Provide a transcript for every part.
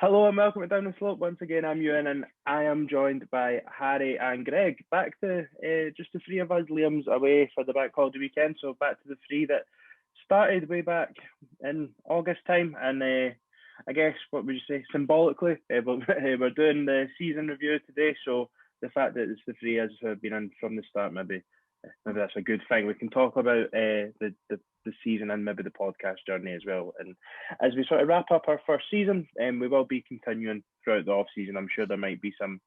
Hello and welcome to Down the Slope. Once again, I'm Ewan and I am joined by Harry and Greg. Back to just the three of us. Liam's away for the bank holiday weekend, so back to the three that started way back in August time. And I guess, what would you say, symbolically, we're doing the season review today. So the fact that it's the three of us who have been in from the start, maybe that's a good thing. We can talk about the season and maybe the podcast journey as well. And as we sort of wrap up our first season, we will be continuing throughout the off season. I'm sure there might be some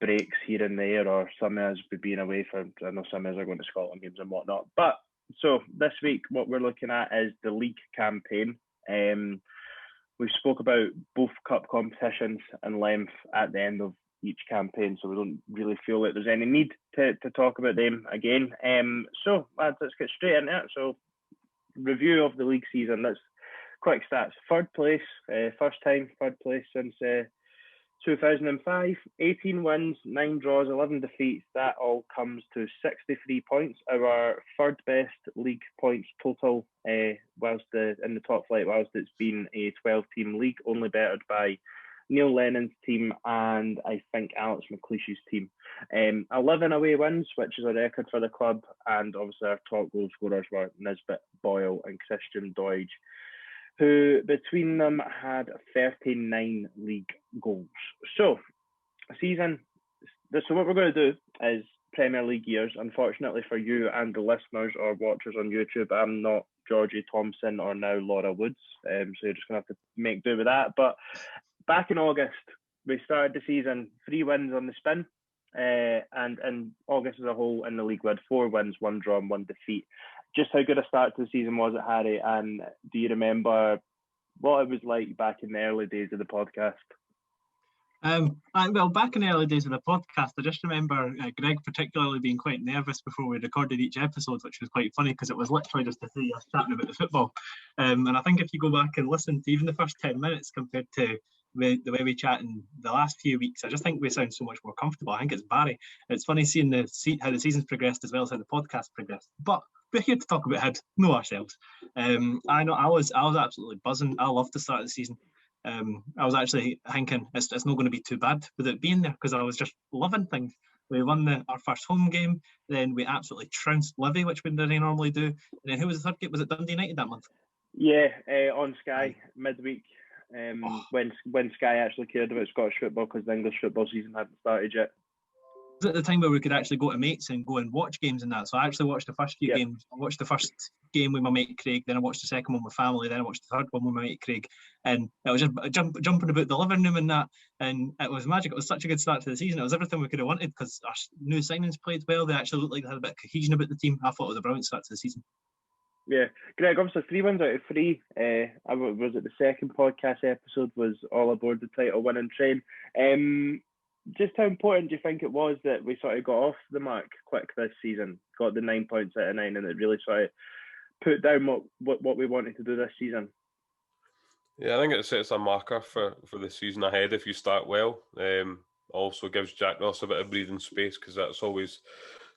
breaks here and there, or some of us be being away for. I know some of us are going to Scotland games and whatnot. But so this week, what we're looking at is the league campaign. We spoke about both cup competitions in length at the end of each campaign, so we don't really feel that there's any need to talk about them again. So lads, let's get straight into it. So review of the league season. That's quick stats. Third place, first time third place since 2005. 18 wins, 9 draws, 11 defeats. That all comes to 63 points. Our third best league points total, whilst in the top flight, whilst it's been a 12-team league, only bettered by Neil Lennon's team and I think Alex McLeish's team. 11 away wins, which is a record for the club, and obviously our top goal scorers were Nisbet Boyle and Christian Doidge, who between them had 39 league goals. So what we're going to do is Premier League years. Unfortunately for you and the listeners or watchers on YouTube, I'm not Georgie Thompson or now Laura Woods, so you're just going to have to make do with that. But back in August, we started the season 3 wins on the spin, and in August as a whole in the league we had 4 wins, 1 draw and 1 defeat. Just how good a start to the season was it, Harry? And do you remember what it was like back in the early days of the podcast? Well, back in the early days of the podcast, I just remember Greg particularly being quite nervous before we recorded each episode, which was quite funny because it was literally just the three of us chatting about the football. And I think if you go back and listen to even the first 10 minutes compared to the way we chat in the last few weeks, I just think we sound so much more comfortable. I think it's Barry. It's funny seeing how the season's progressed as well as how the podcast progressed. But we're here to talk about Hibs, know ourselves. I know I was absolutely buzzing. I loved the start of the season. I was actually thinking it's not going to be too bad with it being there because I was just loving things. We won our first home game, then we absolutely trounced Livy, which we didn't normally do. And then who was the third game? Was it Dundee United that month? Yeah, on Sky midweek. When Sky actually cared about Scottish football because the English football season hadn't started yet. It was at the time where we could actually go to mates and go and watch games and that. So I actually watched the first few games. I watched the first game with my mate Craig, then I watched the second one with family, then I watched the third one with my mate Craig. And it was just jumping about the living room and that. And it was magic. It was such a good start to the season. It was everything we could have wanted because our new signings played well. They actually looked like they had a bit of cohesion about the team. I thought it was a brilliant start to the season. Yeah, Greg, obviously 3 wins out of 3. Was it the second podcast episode was all aboard the title winning train. Just how important do you think it was that we sort of got off the mark quick this season, got the 9 points out of 9, and it really sort of put down what we wanted to do this season? Yeah, I think it sets a marker for the season ahead if you start well. Also gives Jack Ross a bit of breathing space because that's always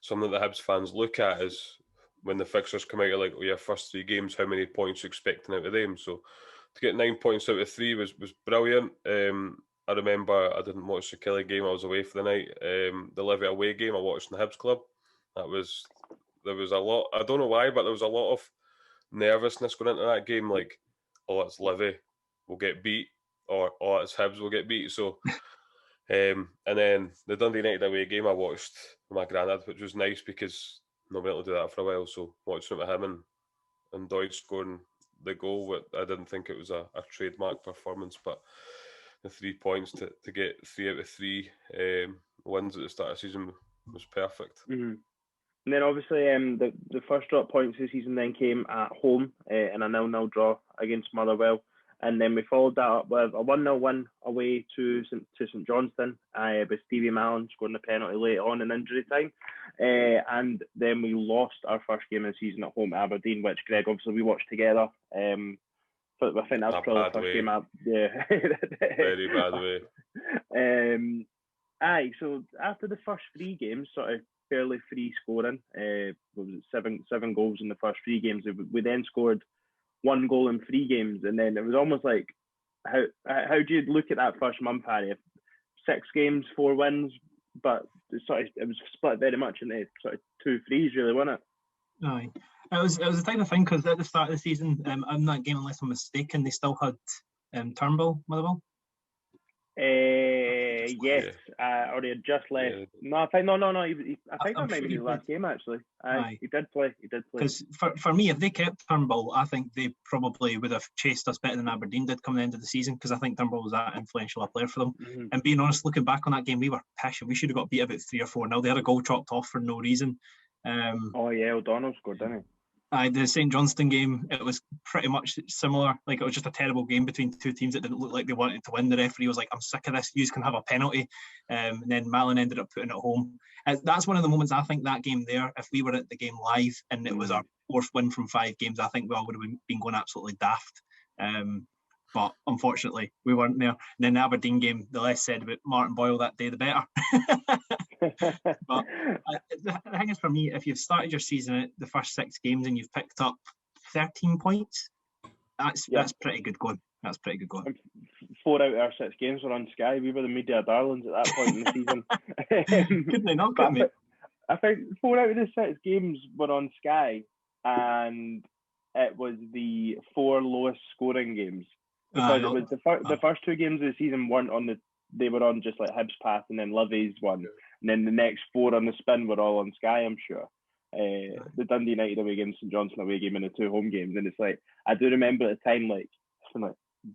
something that the Hibs fans look at is when the fixtures come out, you're like, your first 3 games, how many points you're expecting out of them? So to get 9 points out of 3 was brilliant. I remember I didn't watch the Kelly game. I was away for the night. The Livy away game I watched in the Hibs club. There was a lot. I don't know why, but there was a lot of nervousness going into that game. Like, oh, it's Livy, we'll get beat, or oh, it's Hibs, we'll get beat. So, and then the Dundee United away game I watched with my granddad, which was nice because nobody able to do that for a while. So watching it with him and Doyle scoring the goal, I didn't think it was a trademark performance, but the 3 points to get 3 out of 3 wins at the start of the season was perfect. Mm-hmm. And then obviously the first drop points of the season then came at home in a 0-0 draw against Motherwell. And then we followed that up with a 1-0 win away to St Johnstone with Stevie Mallon scoring a penalty late on in injury time. And then we lost our first game of the season at home at Aberdeen, which, Greg, obviously we watched together. But I think that was probably the first game up. Yeah. Very bad way. So after the first 3 games, sort of fairly free scoring, what was it, 7 goals in the first 3 games, we then scored 1 goal in 3 games, and then it was almost like how do you look at that first month, Harry? 6 games, 4 wins, but it was split very much into sort of 2 threes, really, wasn't it? Aye. It was the type of thing because at the start of the season, in that game, unless I'm mistaken, they still had Turnbull, Motherwell. Yes, or he had just left. Yeah. No, I think no. I think I'm that might sure be his last game actually. Aye. He did play. Because for me, if they kept Turnbull, I think they probably would have chased us better than Aberdeen did coming the end of the season. Because I think Turnbull was that influential a player for them. Mm-hmm. And being honest, looking back on that game, we were pissed. We should have got beat about 3 or 4. Now they had a goal chopped off for no reason. Oh yeah, O'Donnell scored, didn't he? The St Johnstone game, it was pretty much similar. Like, it was just a terrible game between 2 teams that didn't look like they wanted to win. The referee was like, I'm sick of this, you can have a penalty. And then Malin ended up putting it home. That's one of the moments I think that game there, if we were at the game live and it was our 4th win from 5 games, I think we all would have been going absolutely daft. But unfortunately, we weren't there. And then the Aberdeen game, the less said about Martin Boyle that day, the better. But the thing is, for me, if you've started your season at the first 6 games and you've picked up 13 points, that's pretty good going. That's pretty good going. 4 out of our 6 games were on Sky. We were the media darlings at that point in the season. Couldn't they not, couldn't they? I think 4 out of the 6 games were on Sky, and it was the 4 lowest scoring games. Because it was the first 2 games of the season weren't on they were on just like Hibs Path and then Livy's one. And then the next 4 on the spin were all on Sky, I'm sure. The Dundee United away game, St Johnstone away game, and the 2 home games. And it's like, I do remember at the time, like,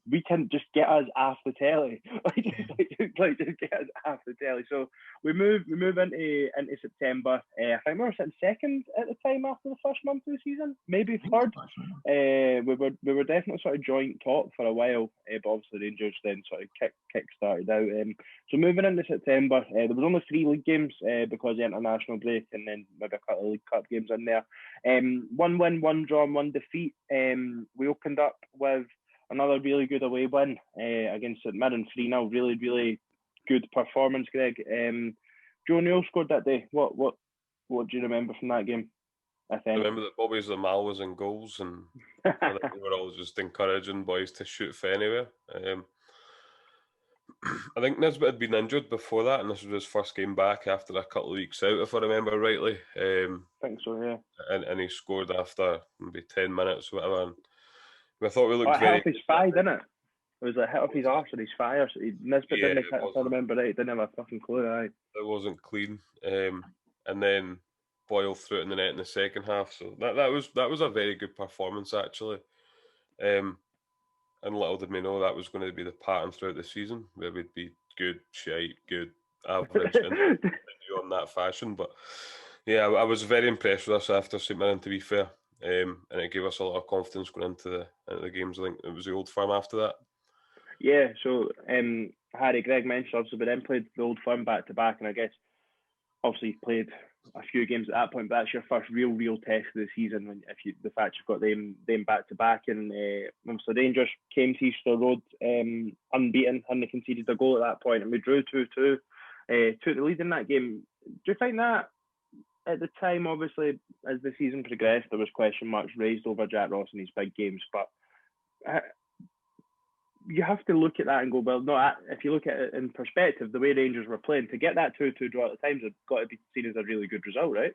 we can just get us off the telly. Just get us off the telly. So we move into September. I think we were sitting 2nd at the time after the first month of the season, maybe 3rd. We were definitely sort of joint top for a while, but obviously Rangers then sort of kick started out. So moving into September, there was only 3 league games because of the international break, and then maybe a couple of League Cup games in there. 1 win, 1 draw, and 1 defeat. We opened up with another really good away win against St Mirren, 3-0. Really, really good performance, Greg. Joe Newell scored that day. What do you remember from that game? I remember that Bobby Zamal was in goals, and I think we were all just encouraging boys to shoot for anywhere. I think Nisbet had been injured before that, and this was his first game back after a couple of weeks out, if I remember rightly. I think so, yeah. And he scored after maybe 10 minutes or whatever. And I thought we looked very... hit off his thigh, didn't it? It was a hit off his arse or his thigh. Nisbet didn't, if I remember right. He didn't have a fucking clue, aye. It wasn't clean. And then Boyle threw it in the net in the second half. So that was a very good performance, actually. And little did we know that was going to be the pattern throughout the season, where we'd be good, shite, good, average, and continue on that fashion. But yeah, I was very impressed with us after St Mirren, to be fair. And it gave us a lot of confidence going into the games. I think it was the Old Firm after that. Yeah, so Harry, Greg mentioned obviously we then played the Old Firm back to back, and I guess obviously played a few games at that point, but that's your first real test of the season. When the fact you've got them back to back, and obviously Rangers came to Easter Road unbeaten, hadn't conceded a goal at that point, and we drew 2-2, took the lead in that game. Do you think that at the time, obviously, as the season progressed, there was question marks raised over Jack Ross in these big games, but you have to look at that and go, well, no, if you look at it in perspective, the way Rangers were playing, to get that 2-2 draw at the times had got to be seen as a really good result, right?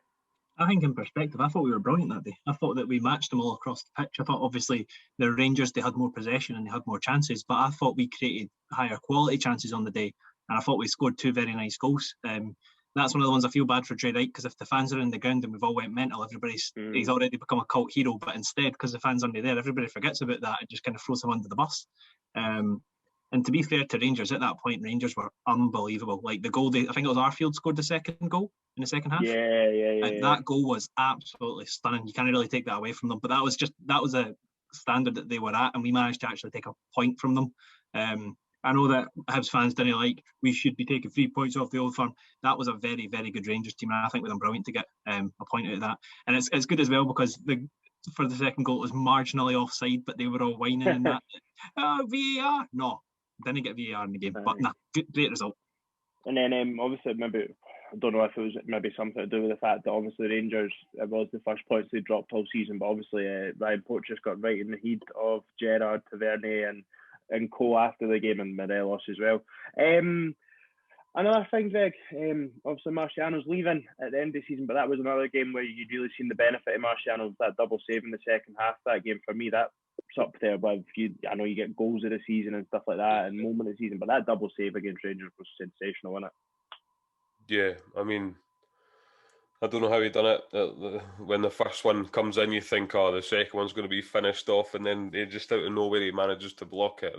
I think in perspective, I thought we were brilliant that day. I thought that we matched them all across the pitch. I thought, obviously, the Rangers, they had more possession and they had more chances, but I thought we created higher quality chances on the day, and I thought we scored 2 very nice goals. That's one of the ones I feel bad for Dre Wright, because if the fans are in the ground and we've all went mental, he's already become a cult hero, but instead, because the fans aren't there, everybody forgets about that and just kind of throws him under the bus. And to be fair to Rangers, at that point, Rangers were unbelievable. Like the goal, I think it was Arfield scored the second goal in the second half. Yeah. That goal was absolutely stunning. You can't really take that away from them, but that was a standard that they were at, and we managed to actually take a point from them. I know that Hibs fans didn't like, we should be taking 3 points off the Old Firm. That was a very, very good Rangers team, and I think we done brilliant to get a point out of that. And it's good as well, because for the second goal, it was marginally offside, but they were all whining and that. VAR? No, didn't get VAR in the game, but nah, great result. And then obviously, maybe, I don't know if it was maybe something to do with the fact that obviously Rangers, it was the first points they dropped all season, but obviously Ryan Poach just got right in the heat of Gerrard, Tavernier, and and co after the game, and Morelos as well. Another thing, Greg, obviously Marciano's leaving at the end of the season, but that was another game where you'd really seen the benefit of Marciano, that double save in the second half. That game, for me, that's up there with I know you get goals of the season and stuff like that and moment of the season, but that double save against Rangers was sensational, wasn't it? Yeah, I mean, I don't know how he done it. When the first one comes in, you think, oh, the second one's going to be finished off, and then just out of nowhere he manages to block it.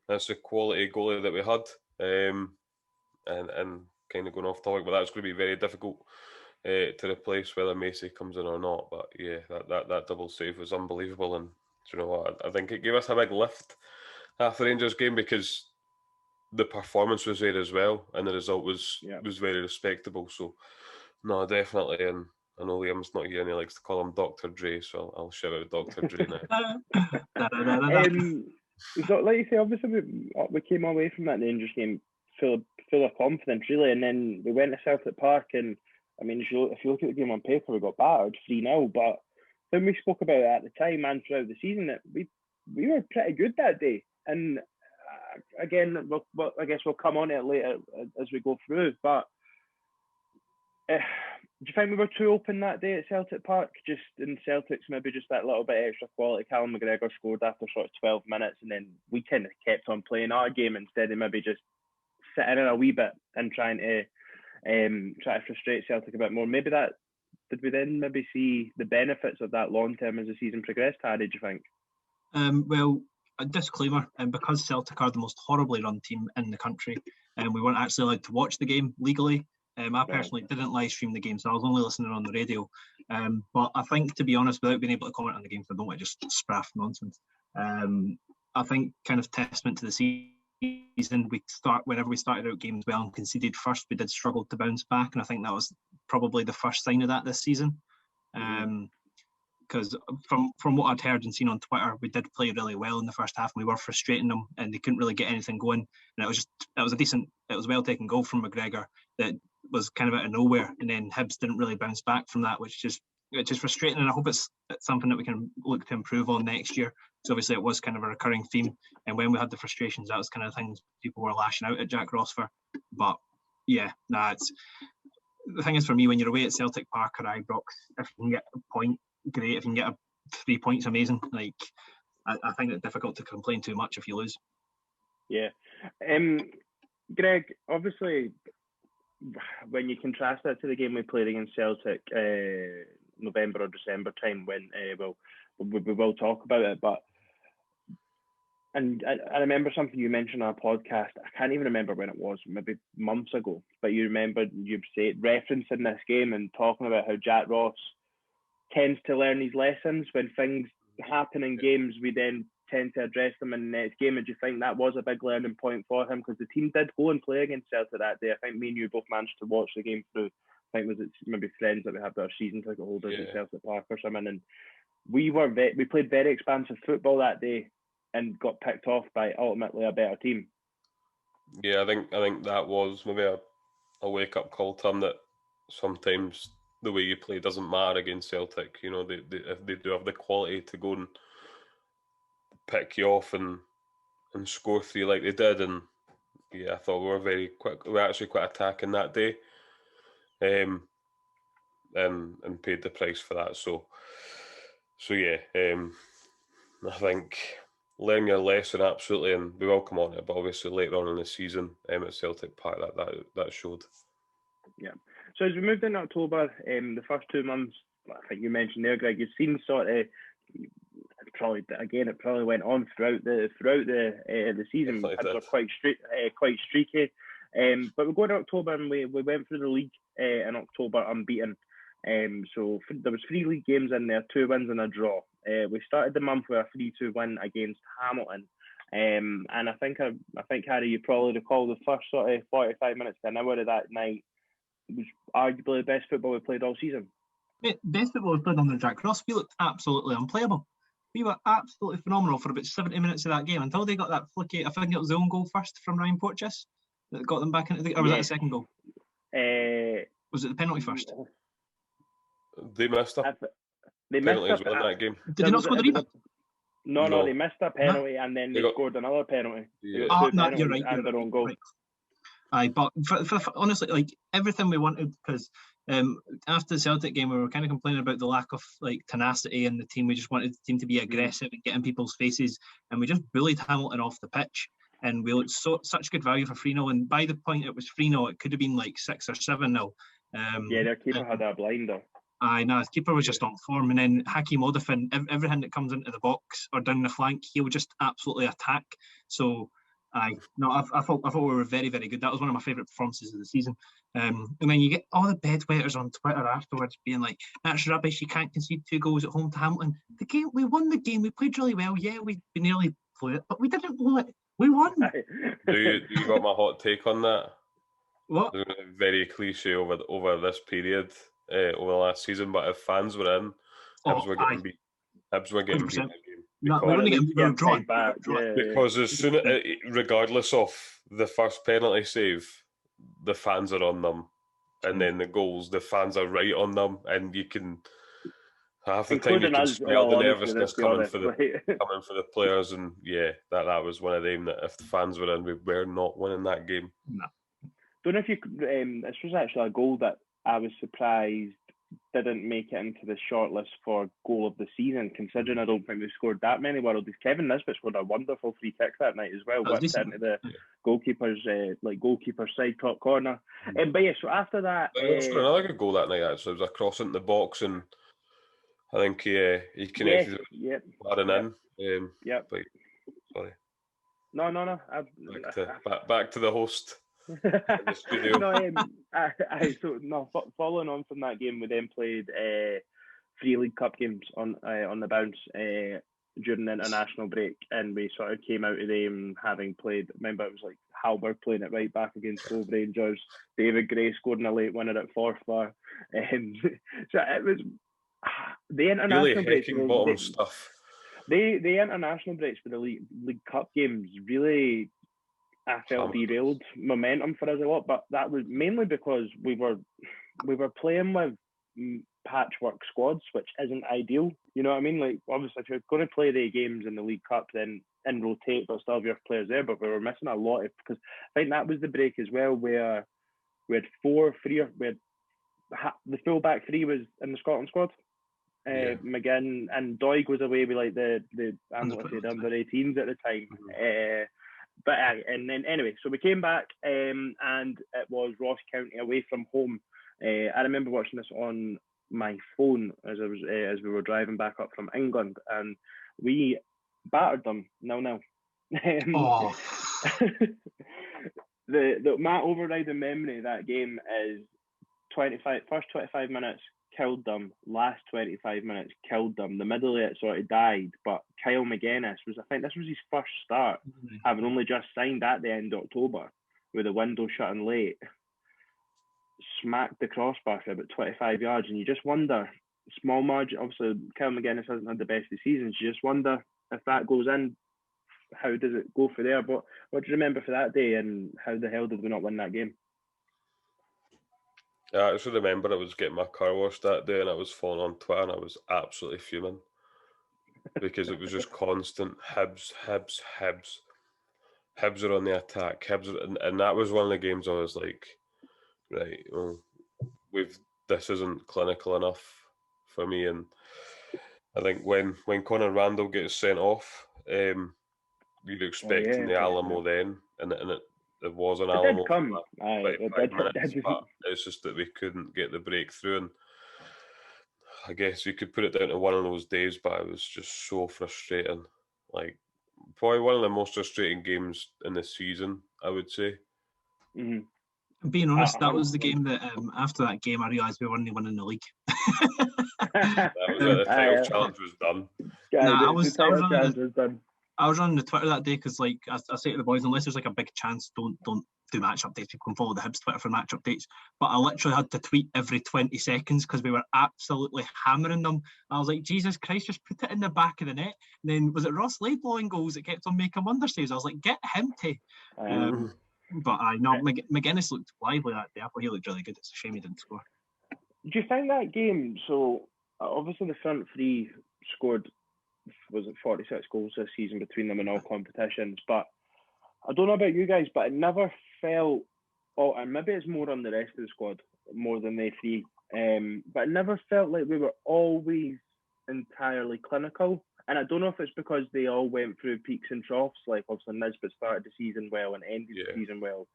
That's the quality goalie that we had. And kind of going off topic, but that's going to be very difficult to replace whether Macy comes in or not. But yeah, that double save was unbelievable, and do you know what? I think it gave us a big lift after the Rangers game because the performance was there as well, and the result was very respectable. So no, definitely, and I know Liam's not here and he likes to call him Dr. Dre, so I'll shout out Dr. Dre now. So, like you say, obviously we came away from that Rangers game full of confidence, really, and then we went to Celtic Park, and I mean, if you look at the game on paper, we got battered 3-0, but when we spoke about it at the time and throughout the season, that we were pretty good that day, and again, I guess we'll come on to it later as we go through, but do you think we were too open that day at Celtic Park? Just in Celtic's maybe just that little bit extra quality. Callum McGregor scored after sort of 12 minutes, and then we kind of kept on playing our game instead of maybe just sitting in a wee bit and trying to frustrate Celtic a bit more. Maybe that did we then maybe see the benefits of that long term as the season progressed? How did you think? Well, a disclaimer, and because Celtic are the most horribly run team in the country, and we weren't actually allowed to watch the game legally. I personally didn't live stream the game, so I was only listening on the radio. But I think, to be honest, without being able to comment on the game, so I don't want to just spraff nonsense. I think kind of testament to the season, whenever we started out games well and conceded first, we did struggle to bounce back, and I think that was probably the first sign of that this season. Because from what I'd heard and seen on Twitter, we did play really well in the first half, and we were frustrating them, and they couldn't really get anything going. And it was well taken goal from McGregor that was kind of out of nowhere, and then Hibs didn't really bounce back from that, which is frustrating. And I hope it's something that we can look to improve on next year. So obviously it was kind of a recurring theme, and when we had the frustrations, that was kind of things people were lashing out at Jack Ross for. But yeah, it's the thing is, for me, when you're away at Celtic Park or Ibrox, if you can get a point, great. If you can get 3 points, amazing. Like I find it difficult to complain too much if you lose. Yeah, Greg, obviously, when you contrast that to the game we played against Celtic November or December time, when we will talk about it, but and I remember something you mentioned on our podcast. I can't even remember when it was, maybe months ago, but you remembered you referencing this game and talking about how Jack Ross tends to learn these lessons when things happen in games. We then tend to address them in the next game. And do you think that was a big learning point for him? Because the team did go and play against Celtic that day. I think me and you both managed to watch the game through. I think was it maybe friends that we had our season ticket holders at Celtic Park or something. And we played very expansive football that day and got picked off by ultimately a better team. Yeah, I think that was maybe a wake up call to him that sometimes the way you play doesn't matter against Celtic. You know, if they do have the quality to go and pick you off and score 3 like they did, and yeah, I thought we were very quick. We were actually quite attacking that day, and paid the price for that. So yeah, I think learn your lesson absolutely, and we will come on it. But obviously later on in the season, at Celtic Park, that showed. Yeah. So as we moved into October, the first 2 months, I think you mentioned there, Greg, you've seen sort of it probably went on throughout the season. Hibs were quite streaky, but we go into October and we went through the league in October unbeaten. So there was 3 league games in there, 2 wins and a draw. We started the month with a 3-2 win against Hamilton. And I think Harry, you probably recall the first sort of 45 minutes to an hour of that night was arguably the best football we played all season. Best football we played under Jack Ross. We looked absolutely unplayable. We were absolutely phenomenal for about 70 minutes of that game until they got that flicky. I think it was the own goal first from Ryan Porteous that got them back into the. Or was that the second goal? Was it the penalty first? They messed up. They messed up in that game. Did they not score the rebound? No, they missed a penalty and then they scored another penalty. They got two penalties you're right, and their own goal. Right. Aye, but for honestly, like everything we wanted, because after the Celtic game, we were kind of complaining about the lack of like tenacity in the team. We just wanted the team to be aggressive and get in people's faces, and we just bullied Hamilton off the pitch. And we looked such good value for 3-0. And by the point it was 3-0, it could have been like 6 or 7-0. Their keeper had a blinder. Aye, no, his keeper was just on form. And then Hakeem Odafin, everything that comes into the box or down the flank, he'll just absolutely attack. So, I thought we were very, very good. That was one of my favourite performances of the season. And then you get all the bedwetters on Twitter afterwards being like, "That's rubbish. You can't concede 2 goals at home to Hamilton." The game, we won the game. We played really well. Yeah, we nearly blew it, but we didn't blow it. We won. Do you got my hot take on that? What? Very cliche over this period over the last season, but if fans were in, Hibs were getting beat. Hibs were getting beat in the game. No, we were getting drawn. Because as soon as, regardless of the first penalty save, the fans are on them, and then the goals, the fans are right on them, and you can half the time you can smell the nervousness coming for the players, and that was one of them that if the fans were in, we were not winning that game. No. Don't know if you. This was actually a goal that I was surprised didn't make it into the shortlist for goal of the season, considering I don't think we scored that many worldies. Kevin Nisbet scored a wonderful free kick that night as well, whipped into the goalkeeper's goalkeeper side top corner. But yeah, so after that, he scored another good goal that night. Actually, it was a cross into the box, and I think he connected it in. But, sorry. No. Back to the host. Following on from that game, we then played 3 League Cup games on the bounce during the international break, and we sort of came out of them having played. Remember, it was like Halber playing it right back against Cove Rangers, David Gray scoring a late winner at Forfar. So it was the international breaks. Bottom stuff. The international breaks for the League Cup games really, I felt, derailed momentum for us a lot, but that was mainly because we were playing with patchwork squads, which isn't ideal. You know what I mean? Like, obviously, if you're going to play the games in the League Cup, then and rotate, but still have your players there. But we were missing a lot because I think that was the break as well, where we had the full back 3 was in the Scotland squad. McGinn and Doig was away with like the under 18s at the time. And then anyway, so we came back and it was Ross County away from home. I remember watching this on my phone as we were driving back up from England, and we battered them 0-0. My overriding memory of that game is first 25 minutes killed them, last 25 minutes killed them. The middle of it sort of died, but Kyle McGuinness I think this was his first start, having only just signed at the end of October, with the window shutting late, smacked the crossbar for about 25 yards, and you just wonder, small margin, obviously Kyle McGuinness hasn't had the best of seasons, you just wonder if that goes in, how does it go for there? But what do you remember for that day, and how the hell did we not win that game? Yeah, I actually remember I was getting my car washed that day, and I was following on Twitter, and I was absolutely fuming because it was just constant Hibs. Hibs are on the attack. And that was one of the games I was like, right, well, this isn't clinical enough for me. And I think when Conor Randall gets sent off, you're expecting the Alamo then, and it was an Alamo. It's just that we couldn't get the breakthrough, and I guess you could put it down to one of those days, but it was just so frustrating. Like, probably one of the most frustrating games in the season, I would say. Mm-hmm. Being honest, that was the game that after that game I realised we weren't winning the league. That was it. The title challenge was done. I was on the Twitter that day because, like, I say to the boys, unless there's like a big chance, don't do match updates. People can follow the Hibs Twitter for match updates. But I literally had to tweet every 20 seconds because we were absolutely hammering them. I was like, Jesus Christ, just put it in the back of the net. And then was it Ross Laidlaw in goals that kept on making wonder saves? I was like, get him to. But McGuinness looked lively that day. I thought he looked really good. It's a shame he didn't score. Do you think that game? So obviously the front 3 scored was it 46 goals this season between them in all competitions. But I don't know about you guys, but it never felt, and maybe it's more on the rest of the squad more than they three, but it never felt like we were always entirely clinical. And I don't know if it's because they all went through peaks and troughs, like obviously Nisbet started the season well and ended the season well.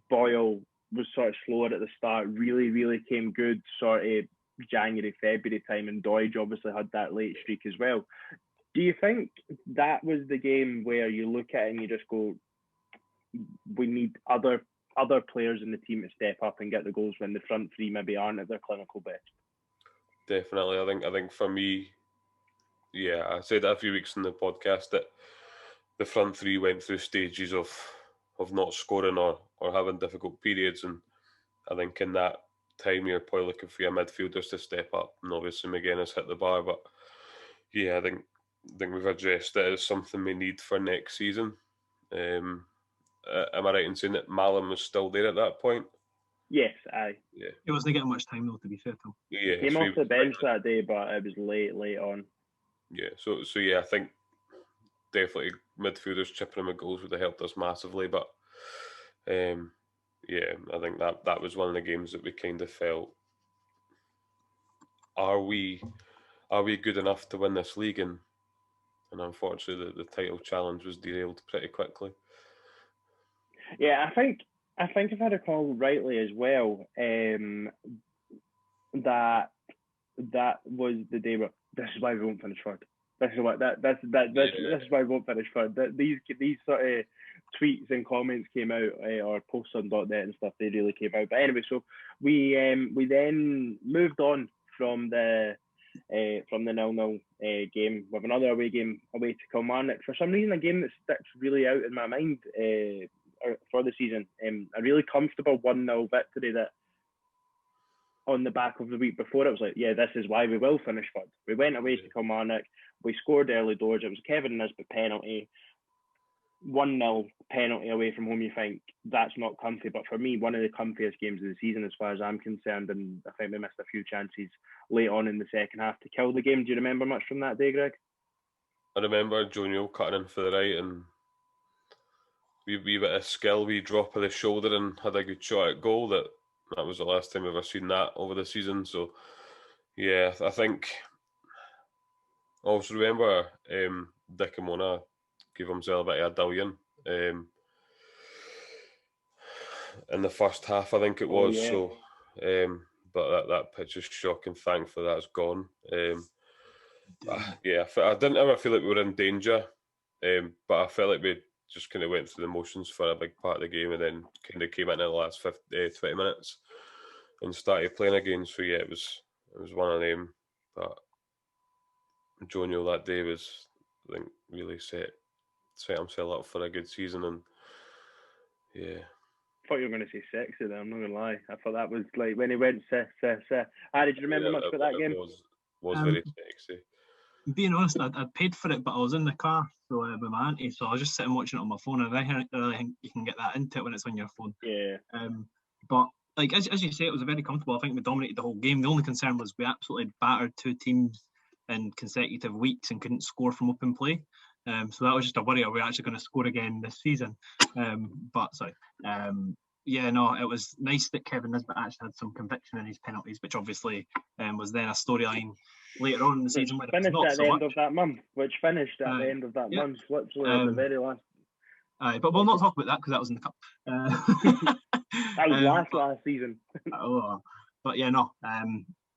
Boyle was sort of slower at the start, really came good sort of January, February time, and Doidge obviously had that late streak as well. Do you think that was the game where you look at it and you just go, we need other players in the team to step up and get the goals when the front three maybe aren't at their clinical best? Definitely. I think for me, I said that a few weeks in the podcast that the front three went through stages of not scoring or having difficult periods, and I think in that time you're probably looking for your midfielders to step up, and obviously McGinn has hit the bar, but I think we've addressed it as something we need for next season. Am I right in saying that Malin was still there at that point? Yes, aye. Yeah. He wasn't getting much time though, to be fair to him. Yeah. Came off the bench that day, but it was late on. Yeah, so I think definitely midfielders chipping in with goals would have helped us massively, but I think that was one of the games that we kind of felt, are we good enough to win this league? And unfortunately the title challenge was derailed pretty quickly. Yeah, I think if I recall rightly as well, that was the day where this is why we won't finish third. This is why we won't finish third. These sort of tweets and comments came out, or posts on .net and stuff. They really came out. But anyway, so we then moved on from the 0-0 game with another away game away to Kilmarnock. For some reason, a game that sticks really out in my mind for the season. A really comfortable 1-0 victory that, on the back of the week before, it was like, this is why we will finish third. We went away to Kilmarnock, we scored early doors, it was a Kevin Nisbet penalty, 1-0 penalty away from home. You think that's not comfy, but for me, one of the comfiest games of the season as far as I'm concerned, and I think we missed a few chances late on in the second half to kill the game. Do you remember much from that day, Greg? I remember Joe Newell cutting in for the right, and wee bit of skill, wee drop of the shoulder, and had a good shot at goal. That was the last time I've ever seen that over the season. So, I think. Also remember, Dick Amona gave himself a bit of a dillion in the first half, I think it was. So, but that pitch is shocking. Thankfully, that's gone. I didn't ever feel like we were in danger, but I felt like we just kind of went through the motions for a big part of the game, and then kind of came in the last 20 minutes and started playing again. So it was one of them. But Joe Newell that day was, I think, really set himself up for a good season, and I thought you were going to say sexy there, I'm not going to lie. I thought that was like when he went How did you remember much about that game? Was very sexy. Being honest, I'd paid for it, but I was in the car with my auntie, so I was just sitting watching it on my phone, and I really think you can get that into it when it's on your phone. Yeah. But like as you say, it was very comfortable. I think we dominated the whole game. The only concern was we absolutely battered two teams in consecutive weeks and couldn't score from open play. So that was just a worry. Are we actually going to score again this season? It was nice that Kevin Nisbet actually had some conviction in his penalties, which obviously was then a storyline later on in the season. Which finished at the end of that month, literally at the very last. But we'll not talk about that because that was in the cup. That was last season.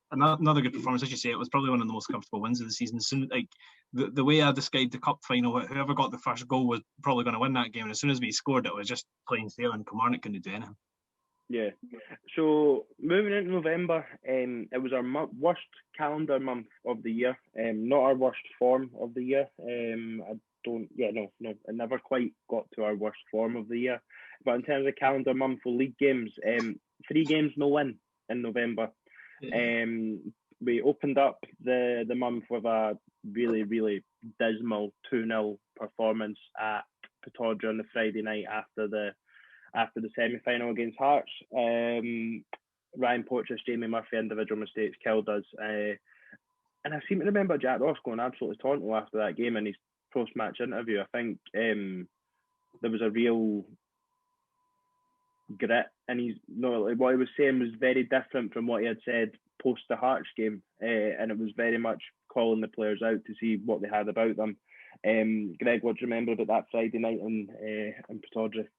Another good performance, as you say. It was probably one of the most comfortable wins of the season. Soon, like the way I described the cup final, whoever got the first goal was probably going to win that game. And as soon as we scored, it was just plain sailing. Kilmarnock couldn't do anything. Yeah. So moving into November, it was our worst calendar month of the year. Not our worst form of the year. It never quite got to our worst form of the year. But in terms of calendar month for league games, 3 games, no win in November. Yeah. We opened up the month with a really, really dismal 2-0 performance at Pittodrie on the Friday night after the semi-final against Hearts. Ryan Porteous, Jamie Murphy individual mistakes killed us. and I seem to remember Jack Ross going absolutely tonto after that game in his post-match interview. I think there was a real grit, and what he was saying was very different from what he had said post the Hearts game, and it was very much calling the players out to see what they had about them. Greg, what do you remember about that Friday night in Pittodrie?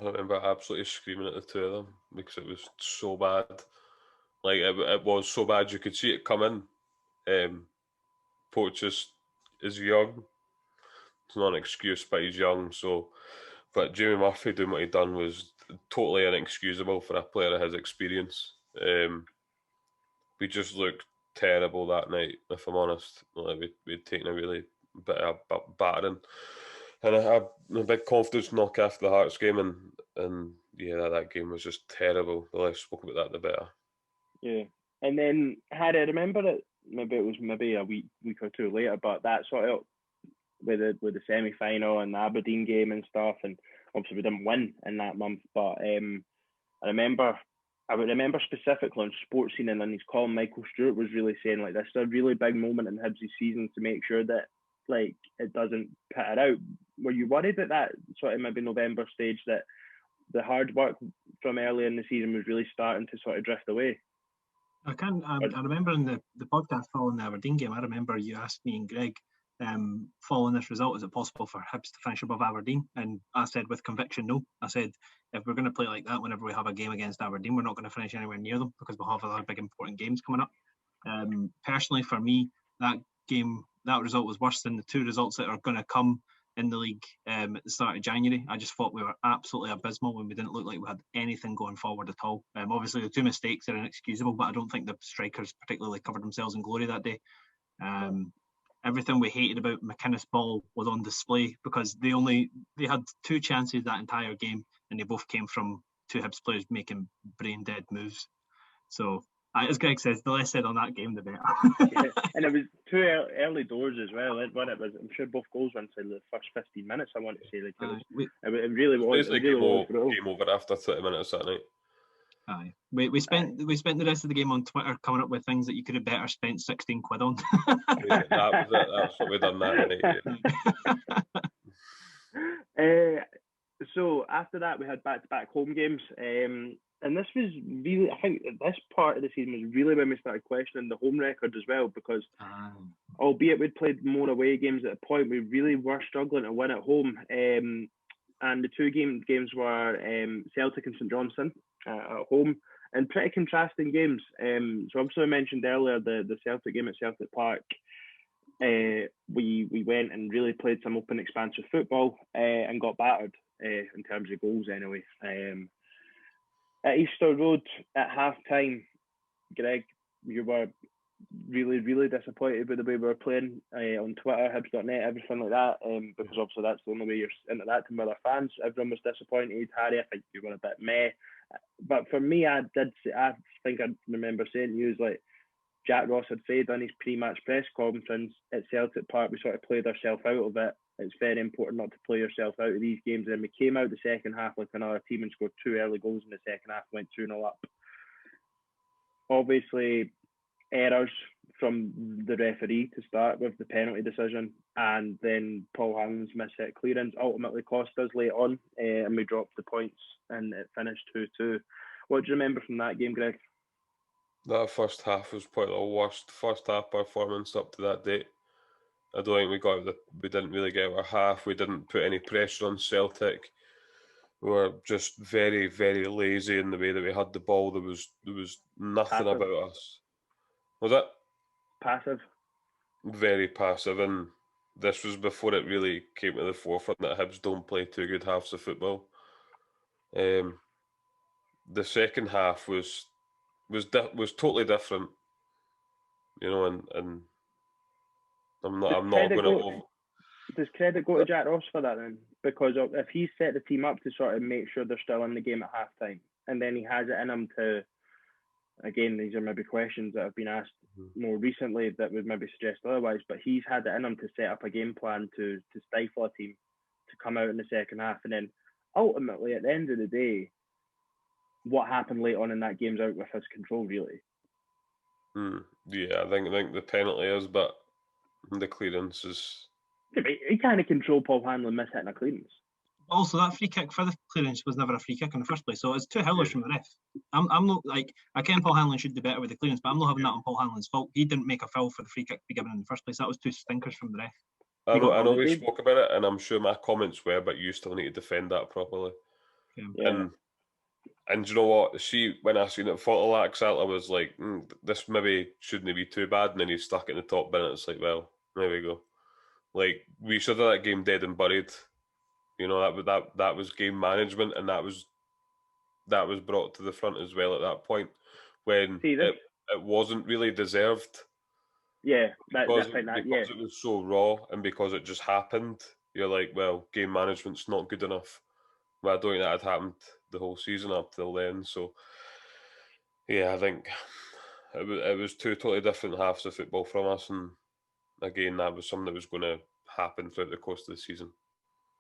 I remember absolutely screaming at the two of them because it was so bad. Like it was so bad you could see it coming. Poach is young. It's not an excuse, but he's young. So, but Jamie Murphy doing what he done was totally inexcusable for a player of his experience. We just looked terrible that night, if I'm honest. Like we'd taken a really bit of a battering, and I had a big confidence knock after the Hearts game, and yeah, that game was just terrible. The less spoke about that, the better. Yeah, and then Harry, I remember it. Maybe it was a week or two later, but that sort of with the semi final and the Aberdeen game and stuff, and obviously we didn't win in that month. But I would remember specifically on Sports Scene and in his column, Michael Stewart was really saying like this is a really big moment in Hibs' season to make sure that like it doesn't put it out. Were you worried at that sort of maybe November stage that the hard work from earlier in the season was really starting to sort of drift away? I remember in the podcast following the Aberdeen game, I remember you asked me and Greg, following this result, is it possible for Hibs to finish above Aberdeen? And I said with conviction, no. I said, if we're going to play like that whenever we have a game against Aberdeen, we're not going to finish anywhere near them because we'll have other big important games coming up. Personally, for me, that result was worse than the two results that are going to come in the league at the start of January. I just thought we were absolutely abysmal when we didn't look like we had anything going forward at all. Obviously, the two mistakes are inexcusable, but I don't think the strikers particularly covered themselves in glory that day. Everything we hated about McInnes' ball was on display because they had two chances that entire game, and they both came from two Hibs players making brain dead moves. So, as Greg says, the less said on that game, the better. Yeah. And it was two early doors as well. When it was, I'm sure both goals went inside the first 15 minutes. I want to say, like it really was. It really was game over after 20 minutes that night. Aye. We spent the rest of the game on Twitter coming up with things that you could have better spent 16 quid on. Yeah, that was it. That's what we done that night. So after that, we had back-to-back home games. And this was really, I think this part of the season was really when we started questioning the home record as well, because albeit we'd played more away games at a point, we really were struggling to win at home. And the two games were Celtic and St Johnstone at home, and pretty contrasting games. So obviously I mentioned earlier the Celtic game at Celtic Park. We went and really played some open, expansive football and got battered in terms of goals anyway. At Easter Road at half-time, Greg, you were really, really disappointed with the way we were playing on Twitter, Hibs.net, everything like that, because obviously that's the only way you're interacting with our fans. Everyone was disappointed. Harry, I think you were a bit meh. But for me, I think I remember saying to you, like, Jack Ross had said on his pre-match press conference at Celtic Park, we sort of played ourselves out of it. It's very important not to play yourself out of these games. And we came out the second half like another team and scored two early goals in the second half, went 2-0 up. Obviously, errors from the referee to start with, the penalty decision, and then Paul Hanlon's misset clearance ultimately cost us late on, and we dropped the points and it finished 2-2. What do you remember from that game, Greg? That first half was probably the worst first half performance up to that date. I don't think we didn't really get our half. We didn't put any pressure on Celtic. We were just very, very lazy in the way that we had the ball. There was nothing passive. About us. Was it? Passive. Very passive, and this was before it really came to the forefront that Hibs don't play two good halves of football. The second half was totally different, you know, and I'm not going to. Does credit go to Jack Ross for that then? Because if he set the team up to sort of make sure they're still in the game at half time, and then he has it in him to, again, these are maybe questions that have been asked more recently that would maybe suggest otherwise, but he's had it in him to set up a game plan to stifle a team to come out in the second half, and then ultimately at the end of the day, what happened late on in that game's out with his control, really. Yeah, I think the penalty is, but the clearance is. Yeah, but he can't control Paul Hanlon miss hitting a clearance. Also, that free kick for the clearance was never a free kick in the first place, so it's two howlers from the ref. I'm not like, I ken Paul Hanlon should do better with the clearance, but I'm not having that on Paul Hanlon's fault. He didn't make a foul for the free kick to be given in the first place. That was two stinkers from the ref. I know we spoke about it, and I'm sure my comments were, but you still need to defend that properly. Yeah. And do you know what? See, when I seen it, Photolax, I was like, this maybe shouldn't be too bad, and then he's stuck in the top bin. It's like, well, there we go. Like, we should have that game dead and buried. You know, that was game management, and that was brought to the front as well at that point when it wasn't really deserved. Yeah, because it was so raw and because it just happened. You're like, well, game management's not good enough. Well, I don't think that had happened the whole season up till then. So, yeah, I think it was two totally different halves of football from us, and again, that was something that was going to happen throughout the course of the season.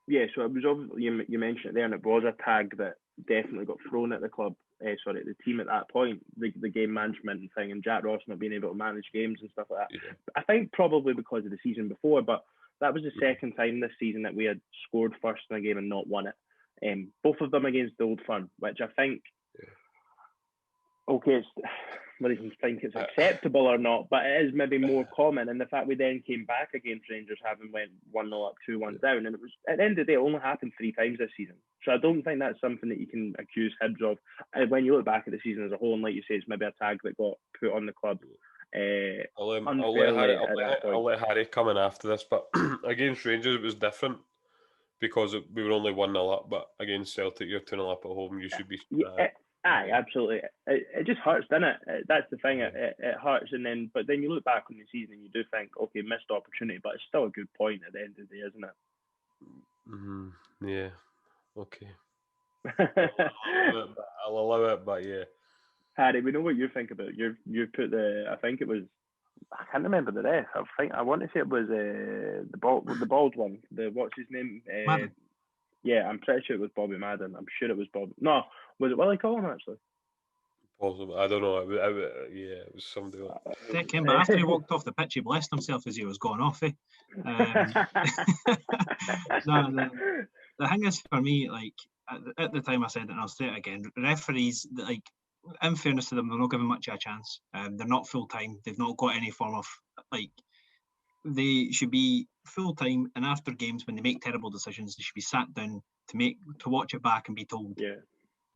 Yeah, so it was obviously, you mentioned it there, and it was a tag that definitely got thrown at the club. The team at that point, the game management thing, and Jack Ross not being able to manage games and stuff like that. Yeah. I think probably because of the season before, but that was the second time this season that we had scored first in a game and not won it. Both of them against the Old Firm, which I think, okay, it's whether you think it's acceptable or not, but it is maybe more common. And the fact we then came back against Rangers having went 1-0 up, 2-1 down, and it was at the end of the day, it only happened 3 times this season. So I don't think that's something that you can accuse Hibs of. When you look back at the season as a whole, and like you say, it's maybe a tag that got put on the club. I'll let Harry come in after this, but against Rangers it was different because we were only 1-0 up, but against Celtic you're 2-0 up at home. You should be. Aye, absolutely. It just hurts, doesn't it? That's the thing. It hurts, but then you look back on the season and you do think, okay, missed opportunity, but it's still a good point at the end of the day, isn't it? Mm-hmm. Yeah. Okay. I'll allow it, but yeah. Harry, we know what you think about. You put I think it was. I can't remember the ref. I want to say it was the bald one. What's his name? Yeah, I'm pretty sure it was Bobby Madden. I'm sure it was Bob. No, was it Willie Collum actually? Possible. I don't know. It was somebody else. But after he walked off the pitch, he blessed himself as he was going off. The thing is, for me, like at the time I said it, and I'll say it again, referees, like, in fairness to them, they're not given much of a chance. They're not full time. They've not got any form of, like, they should be full time, and after games when they make terrible decisions, they should be sat down to watch it back and be told,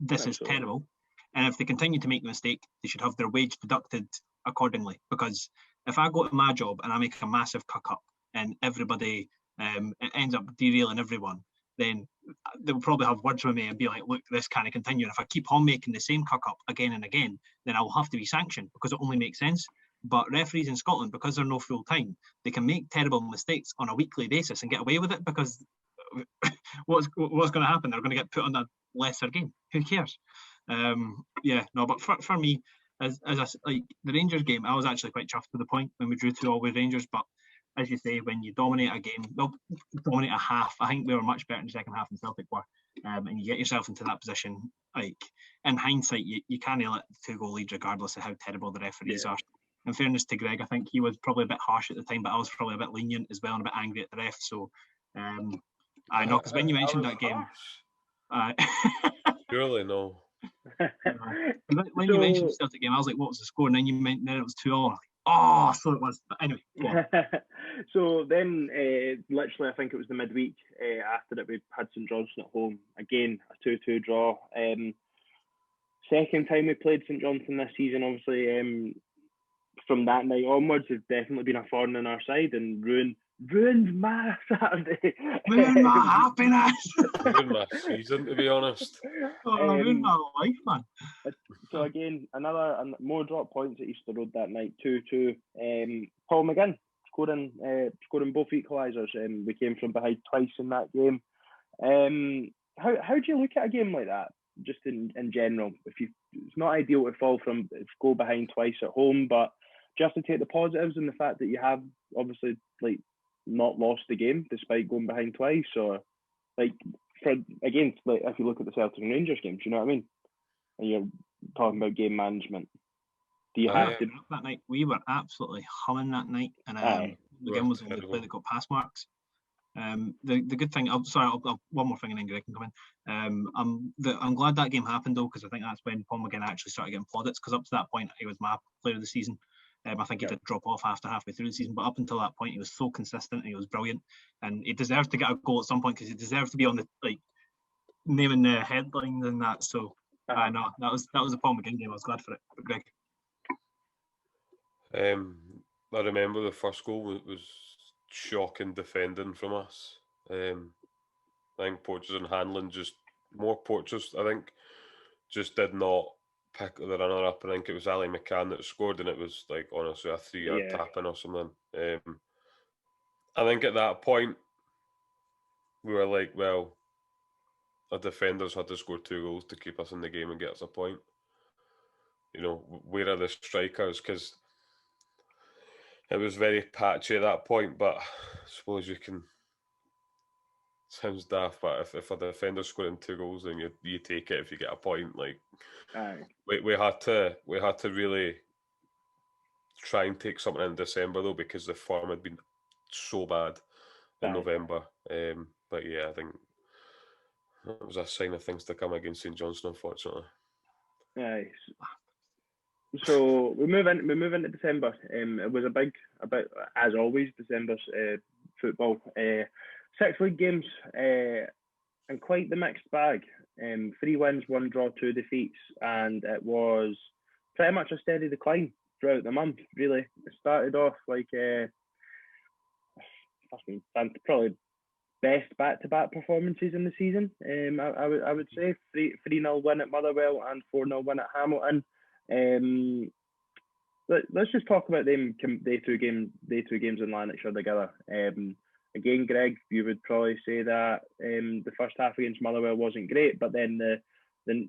this is terrible. And if they continue to make the mistake, they should have their wage deducted accordingly. Because if I go to my job and I make a massive cuck up and everybody it ends up derailing everyone, then they'll probably have words with me and be like, look, this can't continue. And if I keep on making the same cuck up again and again, then I'll have to be sanctioned because it only makes sense. But referees in Scotland, because they're no full time, they can make terrible mistakes on a weekly basis and get away with it because what's going to happen? They're going to get put on a lesser game. Who cares? But for me, as like the Rangers game, I was actually quite chuffed to the point when we drew 2-2 with Rangers. But as you say, when you dominate a game, dominate a half, I think we were much better in the second half than Celtic were. And you get yourself into that position, like, in hindsight, you can't let the 2-goal lead regardless of how terrible the referees are. In fairness to Greg, I think he was probably a bit harsh at the time, but I was probably a bit lenient as well and a bit angry at the ref. So, I know, because when you mentioned that game, surely no. When you mentioned the Celtic game, I was like, what was the score? And then you mentioned it was 2-2. Oh, so it was. But anyway, go on. So then, literally, I think it was the midweek after that we had St Johnstone at home. Again, a 2-2 draw. Second time we played St Johnstone this season, obviously. From that night onwards, it's definitely been a thorn in our side and ruined my Saturday. Ruined my happiness. Ruined my season, to be honest. Ruined my life, man. So again, more drop points at Easter Road that night. 2-2. Paul McGinn scoring both equalisers. We came from behind twice in that game. How do you look at a game like that? Just in general, it's not ideal to go behind twice at home, but just to take the positives and the fact that you have obviously like not lost the game despite going behind twice, or like if you look at the Celtic and Rangers game, do you know what I mean? And you're talking about game management. Do you have to? That night we were absolutely humming that night, and McGinn was the only player that got pass marks. The good thing, I'll one more thing and then Greg can come in. I'm glad that game happened though, because I think that's when Paul McGinn actually started getting plaudits, because up to that point he was my player of the season. I think he did drop off after halfway through the season, but up until that point he was so consistent and he was brilliant, and he deserved to get a goal at some point because he deserved to be on the naming the headlines and that. So no, that was the Paul McGinn game. I was glad for it. But Greg, I remember the first goal was shocking defending from us. I think poachers and handling poachers. I think just did not pick the runner up. I think it was Ali McCann that scored, and it was like honestly a 3-yard tap-in or something. I think at that point we were like, well, our defenders had to score 2 goals to keep us in the game and get us a point. Where are the strikers? Because it was very patchy at that point, but I suppose you can. Sounds daft, but if a defender's scoring 2 goals, then you take it if you get a point. Like, we had to really try and take something in December though, because the form had been so bad in November. But yeah, I think that was a sign of things to come against St Johnstone, unfortunately. Nice. So we move into December. It was as always, December's football. 6 league games and quite the mixed bag. 3 wins, 1 draw, 2 defeats, and it was pretty much a steady decline throughout the month. Really, it started off like probably best back-to-back performances in the season. I would say 3-0 win at Motherwell and 4-0 win at Hamilton. Let's just talk about them. They two games in Lanarkshire together. Again, Greg, you would probably say that the first half against Motherwell wasn't great, but then the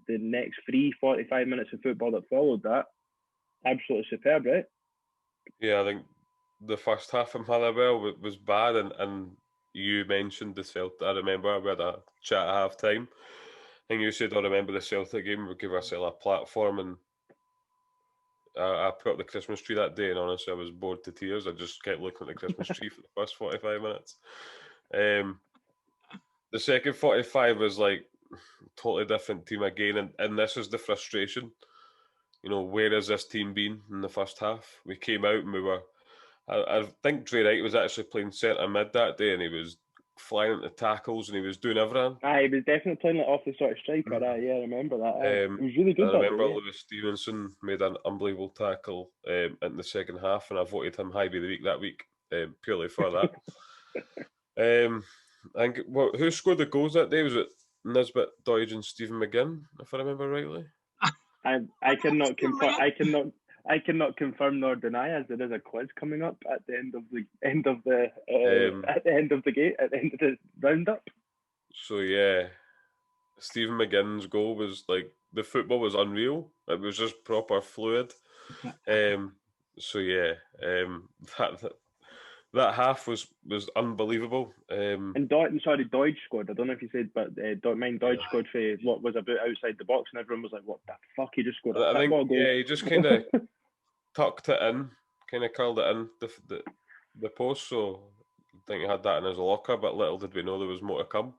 next 45 minutes of football that followed that, absolutely superb, right? Yeah, I think the first half of Motherwell was bad, and you mentioned the Celtic. I remember we had a chat at half time, and you said, I remember the Celtic game, we give ourselves a platform, and I put up the Christmas tree that day, and honestly I was bored to tears. I just kept looking at the Christmas tree for the first 45 minutes. The second 45 was like totally different team again, and this is the frustration. Where has this team been in the first half? We came out and we were, I think Dre Wright was actually playing centre mid that day, and he was flying into tackles and he was doing everything. He was definitely playing like off the sort of striker. I remember that. It was really good. I remember Lewis Stevenson made an unbelievable tackle in the second half, and I voted him Hibs of the Week that week purely for that. I think who scored the goals that day? Was it Nisbet, Doidge, and Stephen McGinn, if I remember rightly? I cannot confirm. I cannot confirm nor deny, as there is a quiz coming up at the end of the roundup. So yeah, Stephen McGinn's goal was like, the football was unreal. It was just proper fluid. So yeah, that half was unbelievable. And Doidge scored. I don't know if you said, but Doidge scored for what was about outside the box, and everyone was like, "What the fuck? He just scored a football goal." Yeah, he just kind of tucked it in, kind of curled it in the post. So I think he had that in his locker, but little did we know there was more to come.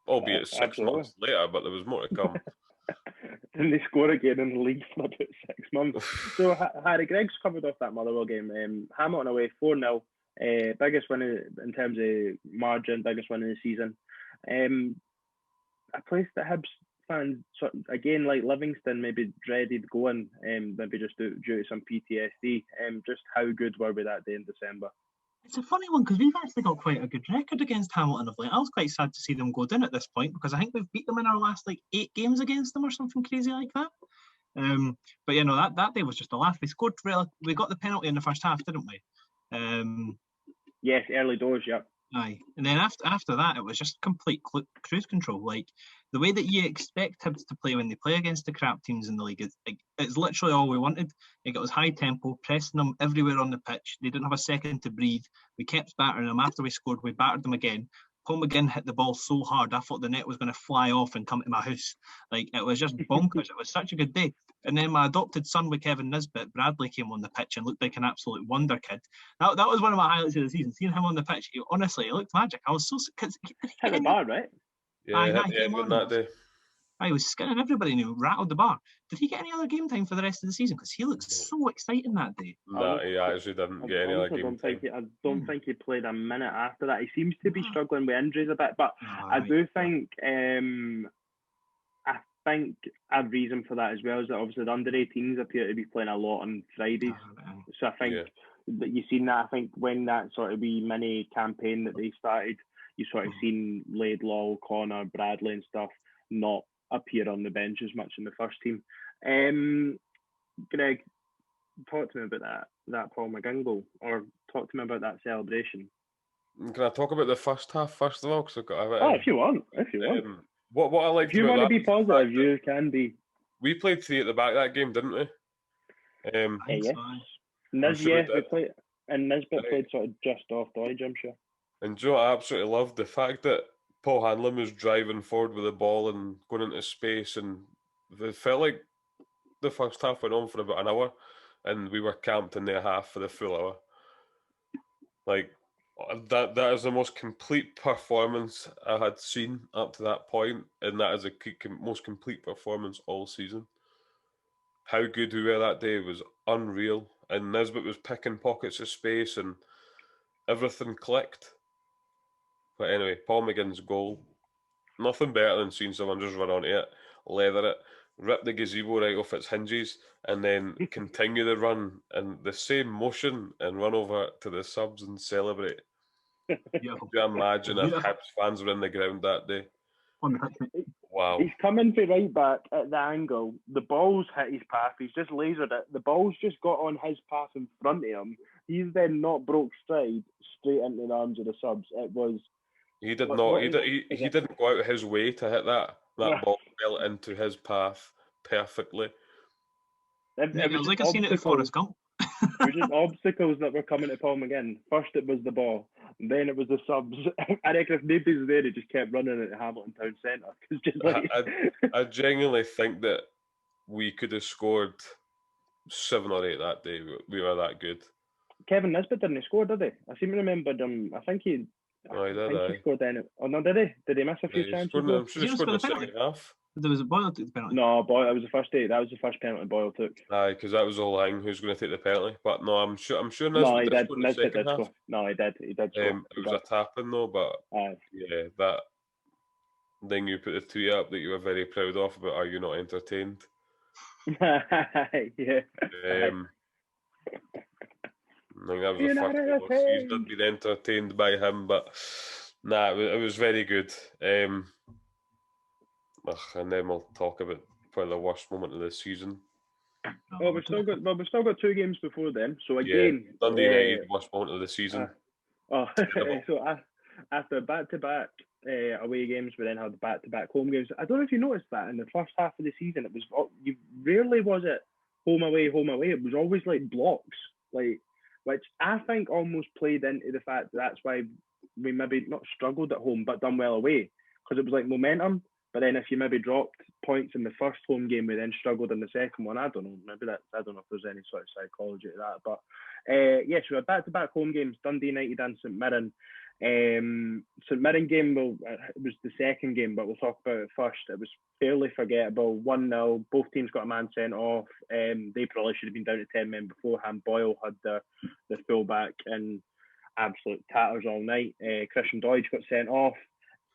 Albeit 6 months later, but there was more to come. Didn't they score again in the league for about 6 months? So Harry, Greg's covered off that Motherwell game. Hamilton away 4-0. Biggest win in terms of margin, biggest win of the season. A place that Hibs fans, again, like Livingston, maybe dreaded going, maybe just due to some PTSD. Just how good were we that day in December? It's a funny one because we've actually got quite a good record against Hamilton of late. I was quite sad to see them go down at this point because I think we've beat them in our last 8 games against them or something crazy like that. But that day was just a laugh. We scored. We got the penalty in the first half, didn't we? Yes, early doors. Yep. Aye, and then after that, it was just complete cruise control. Like the way that you expect Hibs to play when they play against the crap teams in the league. It's literally all we wanted. It was high tempo, pressing them everywhere on the pitch. They didn't have a second to breathe. We kept battering them. After we scored, we battered them again. Paul McGinn hit the ball so hard, I thought the net was going to fly off and come to my house. Like, it was just bonkers. It was such a good day. And then my adopted son with Kevin Nisbet, Bradley, came on the pitch and looked like an absolute wonder kid. That was one of my highlights of the season. Seeing him on the pitch, honestly, it looked magic. I was so... Hit the bar, right? Yeah, hit the end on that day. I was skinning everybody and he rattled the bar. Did he get any other game time for the rest of the season? Because he looked so exciting that day. No, he actually didn't get any other game time. I don't think he played a minute after that. He seems to be struggling with injuries a bit, but I do think a reason for that as well is that obviously the under-18s appear to be playing a lot on Fridays. So I think that you've seen that. I think when that sort of wee mini campaign that they started, you sort of seen Laidlaw, Connor, Bradley and stuff not appear on the bench as much in the first team. Greg, talk to me about that Paul McGinn goal, or talk to me about that celebration. Can I talk about the first half first of all? Because I've got a bit, if you want. What I liked if you about want to that be positive, you can be. We played 3 at the back that game, didn't we? Yes. We played, and Nisbet played sort of just off Doidge, I'm sure. And Joe, I absolutely loved the fact that Paul Hanlon was driving forward with the ball and going into space, and it felt like the first half went on for about an hour, and we were camped in their half for the full hour. Like that is the most complete performance I had seen up to that point, and that is the most complete performance all season. How good we were that day was unreal, and Nisbet was picking pockets of space, and everything clicked. But anyway, Paul McGinn's goal, nothing better than seeing someone just run onto it, leather it, rip the gazebo right off its hinges, and then continue the run in the same motion and run over to the subs and celebrate. Could you imagine if Hibs fans were in the ground that day? Wow. He's coming for right back at the angle. The ball's hit his path. He's just lasered it. The ball's just got on his path in front of him. He's then not broke stride straight into the arms of the subs. It was... He did not. He didn't go out of his way to hit that. That ball fell into his path perfectly. It was like a scene at Forrest Gump. It was just obstacles that were coming to Paul McGinn. First it was the ball, then it was the subs. I reckon if nobody was there, he just kept running at Hamilton Town Centre. I genuinely think that we could have scored 7 or 8 that day. We were that good. Kevin Nisbet didn't score, did he? I seem to remember him. I think he scored then. Oh no, did he? Did he miss a few chances? Should have scored in the second half. There was a Boyle took the penalty. No, Boyle. That was the first day. That was the first penalty Boyle took. Aye, because that was the whole thing. Who's going to take the penalty? But no, I'm sure. No, he did. Nisbet did score. No, he did. He did score. It was a tap-in though, but yeah, that. Then you put the tweet up that you were very proud of about. Are you not entertained? Yeah. I think that was the first time I've not been entertained by him, but nah, it was very good. And then we'll talk about probably the worst moment of the season. Well, we've still got 2 games before then. So again, Dundee United worst moment of the season. So after back-to-back away games, we then had back-to-back home games. I don't know if you noticed that in the first half of the season, it was rarely was it home away. It was always like blocks, which I think almost played into the fact that's why we maybe not struggled at home but done well away, because it was like momentum. But then if you maybe dropped points in the first home game, we then struggled in the second one. I don't know. Maybe I don't know if there's any sort of psychology to that. But yes, we had back-to-back home games, Dundee United and St Mirren. St Mirren game, it was the second game, but we'll talk about it first. It was fairly forgettable. 1-0. Both teams got a man sent off. They probably should have been down to 10 men beforehand. Boyle had the fullback in absolute tatters all night. Christian Doidge got sent off.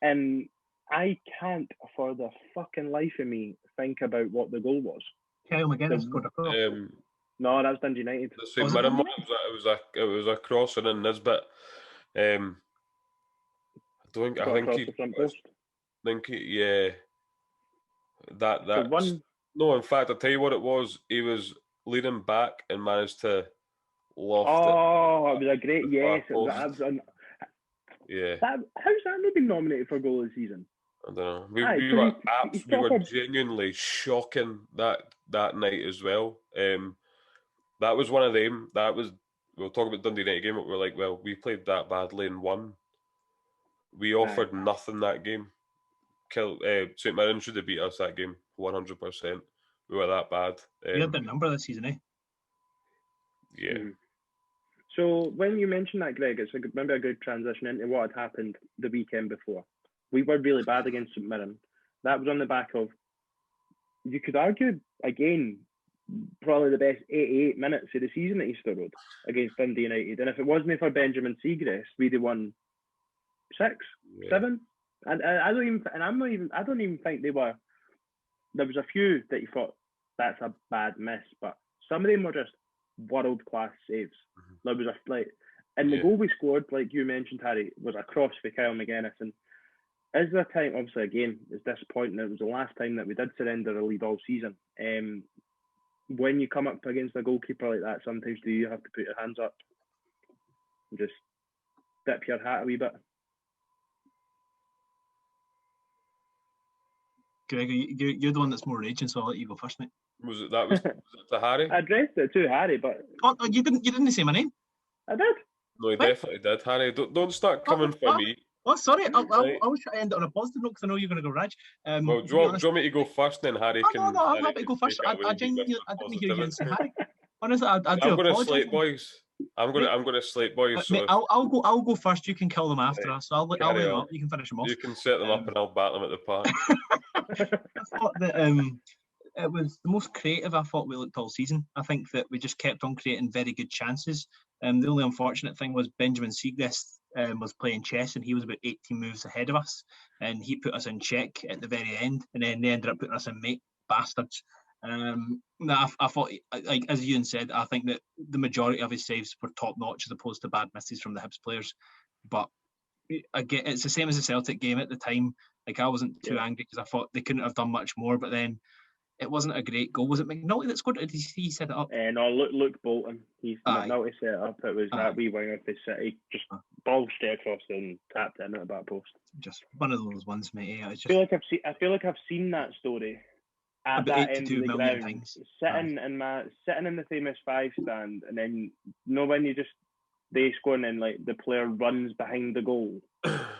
And I can't, for the fucking life of me, think about what the goal was. Kyle McGinnis scored a cross. No, that was Dundee United. The same Mirren one. It was a cross and then Nisbet. I think that. No, in fact, I'll tell you what it was. He was leaning back and managed to loft it. Oh, it was a great yes. How's that not been nominated for goal of the season? I don't know. We were genuinely shocking that night as well. That was one of them. We'll talk about Dundee United game, but we're like, well, we played that badly and won. We offered nothing that game. St Mirren should have beat us that game, 100%. we were that bad. We had their number this season, eh? Yeah. Mm. So when you mentioned that, Greg, it's maybe a good transition into what had happened the weekend before. We were really bad against St Mirren. That was on the back of, you could argue, again, probably the best 88 minutes of the season at Easter Road against Dundee United. And if it wasn't for Benjamin Seagrass, we'd have won 6, 7. And I don't even think they were. There was a few that you thought that's a bad miss, but some of them were just world class saves. There was and the goal we scored, like you mentioned, Harry, was a cross for Kyle McGuinness. And is there a time? Obviously, again, it's disappointing. It was the last time that we did surrender a lead all season. When you come up against a goalkeeper like that, sometimes do you have to put your hands up and just dip your hat a wee bit? Greg, you're the one that's more raging, so I'll let you go first, mate. Was it to Harry? I addressed it to Harry, but you didn't say my name. I did. No, he definitely did, Harry. Don't start coming for me. Oh, sorry. I was trying to end it on a positive note because I know you're going to go Raj. Well, do you want me to go first, then Harry can... No, I'm happy to go first. I didn't hear you say Harry. Honestly, I do apologise. I'm going to slate boys. I'm going to slate boys. So mate, I'll go first. You can kill them after us. So I'll lay them up. You can finish them off. You can set them up and I'll bat them at the park. I thought that it was the most creative I thought we looked all season. I think that we just kept on creating very good chances. The only unfortunate thing was Benjamin Seagrass was playing chess and he was about 18 moves ahead of us, and he put us in check at the very end, and then they ended up putting us in mate, bastards. I thought, like as Ewan said, I think that the majority of his saves were top notch as opposed to bad misses from the Hibs players. But again, it's the same as the Celtic game at the time. Like I wasn't too angry because I thought they couldn't have done much more, but then it wasn't a great goal. Was it McNulty that scored it? Did he set it up? No, Luke Bolton. McNulty set it up. It was that wee winger for City. Just ball straight across and tapped in at the back post. Just one of those ones, mate. I feel like I've seen that story at that end of the ground, times. Sitting in the famous 5 stand, and then when they score and then like the player runs behind the goal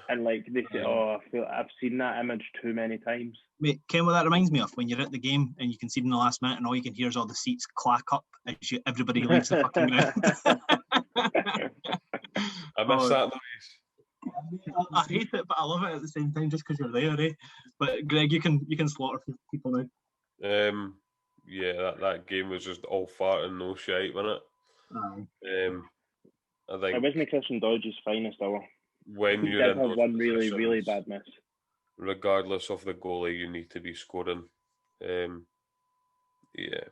and like they say, I've seen that image too many times. Mate, Ken, what that reminds me of when you're at the game and you can see in the last minute and all you can hear is all the seats clack up as everybody leaves the fucking ground. I miss that noise. I hate it, but I love it at the same time just because you're there, eh? But Greg, you can slaughter people now. That game was just all fart and no shite, wasn't it? I think it wasn't Christian Dodge's finest hour. When you did have one really bad miss. Regardless of the goalie, you need to be scoring. And the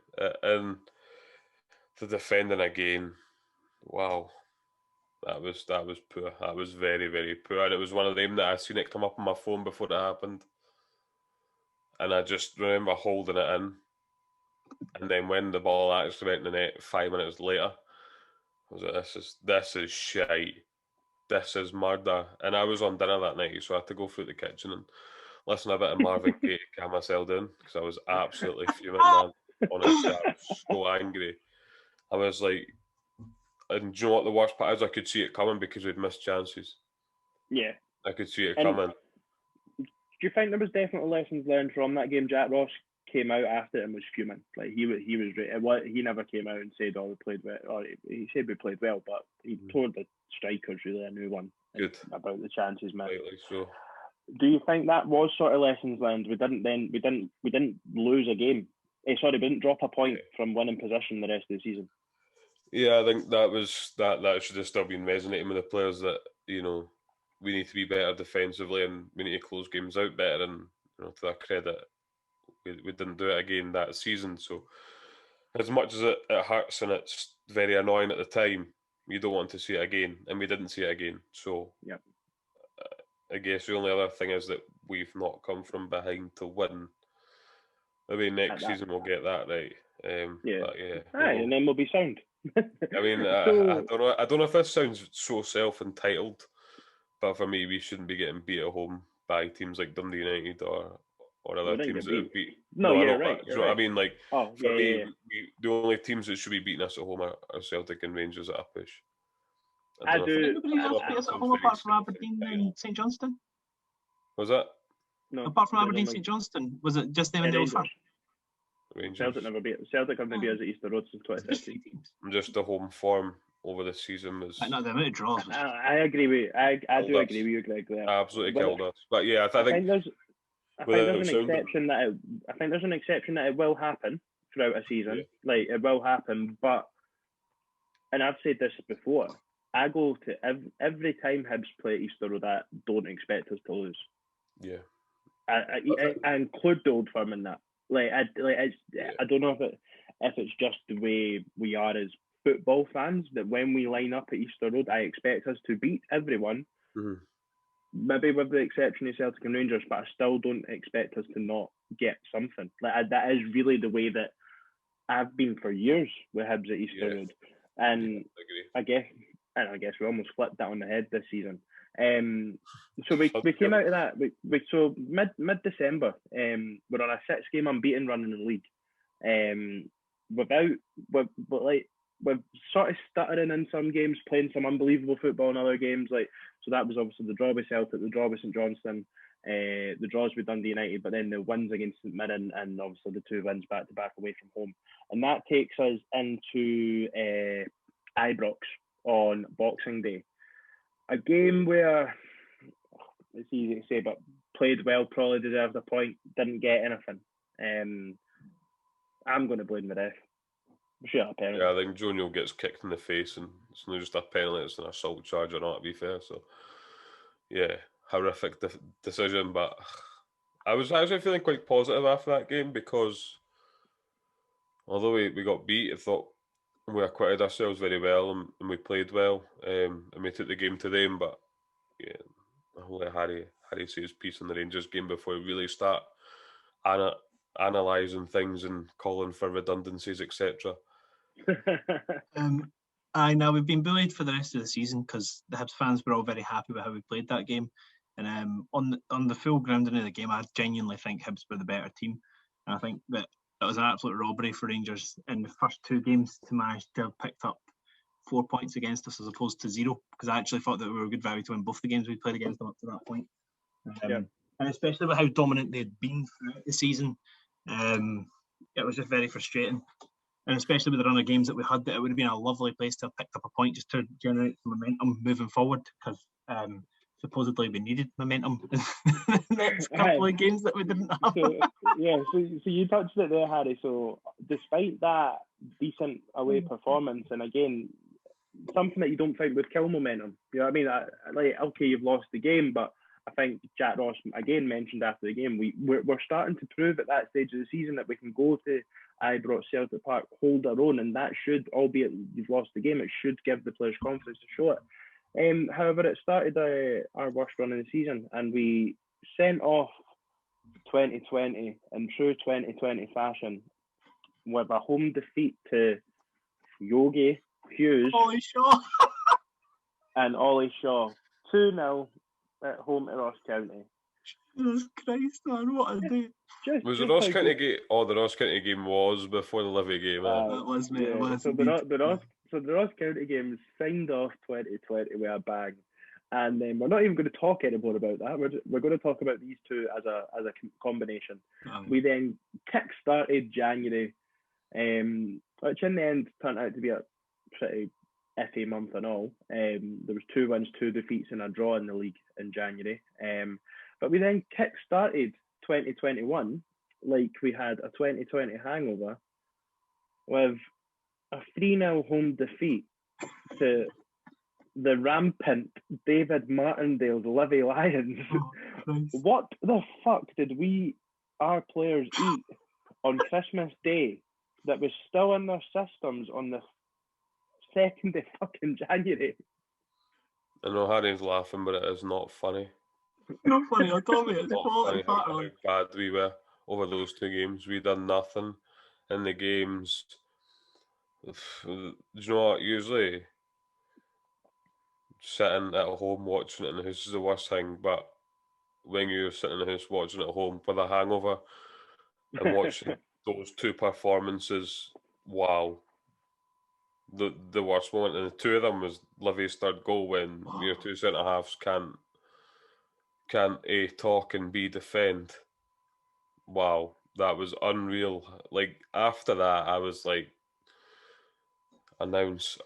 defending again, wow, that was poor. That was very, very poor. And it was one of them that I seen it come up on my phone before it happened, and I just remember holding it in, and then when the ball actually went in the net 5 minutes later, I was like, this is shite. This is murder. And I was on dinner that night, so I had to go through the kitchen and listen to a bit of Marvin Gaye to calm myself down because I was absolutely fuming, man. Honestly, I was so angry. I was like, and do you know what the worst part is? I could see it coming because we'd missed chances. Yeah. I could see it coming. Do you think there was definitely lessons learned from that game? Jack Ross came out after it and was fuming. Like he was he never came out and said, "Oh, we played well." Or he said we played well, but he told the strikers really a new one about the chances missed. So. Do you think that was sort of lessons learned? We didn't lose a game. We didn't drop a point from winning position the rest of the season. Yeah, I think that should have still been resonating with the players that, you know, we need to be better defensively and we need to close games out better. And, you know, to their credit, we didn't do it again that season. So as much as it hurts and it's very annoying at the time, you don't want to see it again, and we didn't see it again. So yeah. I guess the only other thing is that we've not come from behind to win. Maybe next season we'll get that right. And then we'll be sound. I mean, I don't know if this sounds so self-entitled, but for me, we shouldn't be getting beat at home by teams like Dundee United or other teams that have beat. No, you're right. You know what I mean? Like, for me, yeah. the only teams that should be beating us at home are Celtic and Rangers at a push. I do. Nobody else beat us at home apart from Aberdeen and St Johnstone? Was that? No. Apart from Aberdeen, St Johnstone, was it just them in the Old Firm? Rangers. Celtic haven't beat us at Easter Road since There's 3 2015. teams. Just the home form over the season was. No, the amount of draws. I agree with. I do agree with you, Greg. There. Absolutely killed us. But yeah, I think there's an exception that it will happen throughout a season. Yeah. Like it will happen, but and I've said this before. I go to every time Hibs play Easter Road, I don't expect us to lose. Yeah. I include the Old Firm in that. I don't know if it's just the way we are as football fans that when we line up at Easter Road, I expect us to beat everyone. Mm-hmm. Maybe with the exception of Celtic and Rangers, but I still don't expect us to not get something. That is really the way that I've been for years with Hibs at Easter Road, and I guess we almost flipped that on the head this season. So we came out of that. So mid December, we're on a 6-game unbeaten run in the league. We're sort of stuttering in some games, playing some unbelievable football in other games. So that was obviously the draw with Celtic, the draw with St Johnstone, the draws with Dundee United, but then the wins against St Mirren, and obviously the 2 wins back to back away from home. And that takes us into Ibrox on Boxing Day. A game where, it's easy to say, but played well, probably deserved a point, didn't get anything. I'm going to blame the ref. Sure, penalty. Yeah, I think Joe Neal gets kicked in the face, and it's not just a penalty, it's an assault charge or not, to be fair. So, yeah, horrific decision. But I was actually feeling quite positive after that game because although we got beat, I thought we acquitted ourselves very well and we played well, and we took the game to them. But yeah, I'll let Harry say his piece in the Rangers game before we really start analysing things and calling for redundancies, etc. Now we've been bullied for the rest of the season because the Hibs fans were all very happy with how we played that game. And on the full grounding of the game, I genuinely think Hibs were the better team. And I think that it was an absolute robbery for Rangers in the first 2 games to manage to have picked up 4 points against us as opposed to 0, because I actually thought that we were a good value to win both the games we played against them up to that point. And especially with how dominant they had been throughout the season, it was just very frustrating. And especially with the run of games that we had, that it would have been a lovely place to have picked up a point just to generate some momentum moving forward, because supposedly we needed momentum in the next couple of games that we didn't have. So you touched it there, Harry. So despite that decent away performance, and again, something that you don't think would kill momentum. You know what I mean? Okay, you've lost the game, but I think Jack Ross again mentioned after the game, we're starting to prove at that stage of the season that we can go to Ibrox, Celtic Park, hold our own, and that should, albeit you've lost the game, it should give the players confidence to show it. However, it started our worst run in the season, and we sent off 2020 in true 2020 fashion with a home defeat to Yogi Hughes Ollie Shaw and Ollie Shaw, 2-0 at home to Ross County. Jesus Christ, man, what a day. Was the Ross County game? Oh, the Ross County game was before the Livy game. It was, mate. It was. So the Ross County game signed off 2020 with a bang, and then we're not even going to talk anymore about that. We're going to talk about these two as a combination. We then kick-started January, which in the end turned out to be a pretty iffy month and all. There was 2 wins, 2 defeats, and a draw in the league in January. But we then kick-started 2021 like we had a 2020 hangover with a 3-0 home defeat to the rampant David Martindale's Livy Lions. What the fuck did our players eat on Christmas Day that was still in their systems on the 2nd of fucking January? I know Harry's laughing, but it is not funny. Not funny at all, mate. It's funny how bad we were over those 2 games. We done nothing in the games. Do you know what? Usually sitting at home watching it in the house is the worst thing, but when you're sitting in the house watching it at home with a hangover and watching those 2 performances, wow. The worst moment, and the 2 of them was Livy's 3rd goal when your 2 centre halves can't A, talk and B, defend. Wow. that was unreal. Like after that, I was like, announce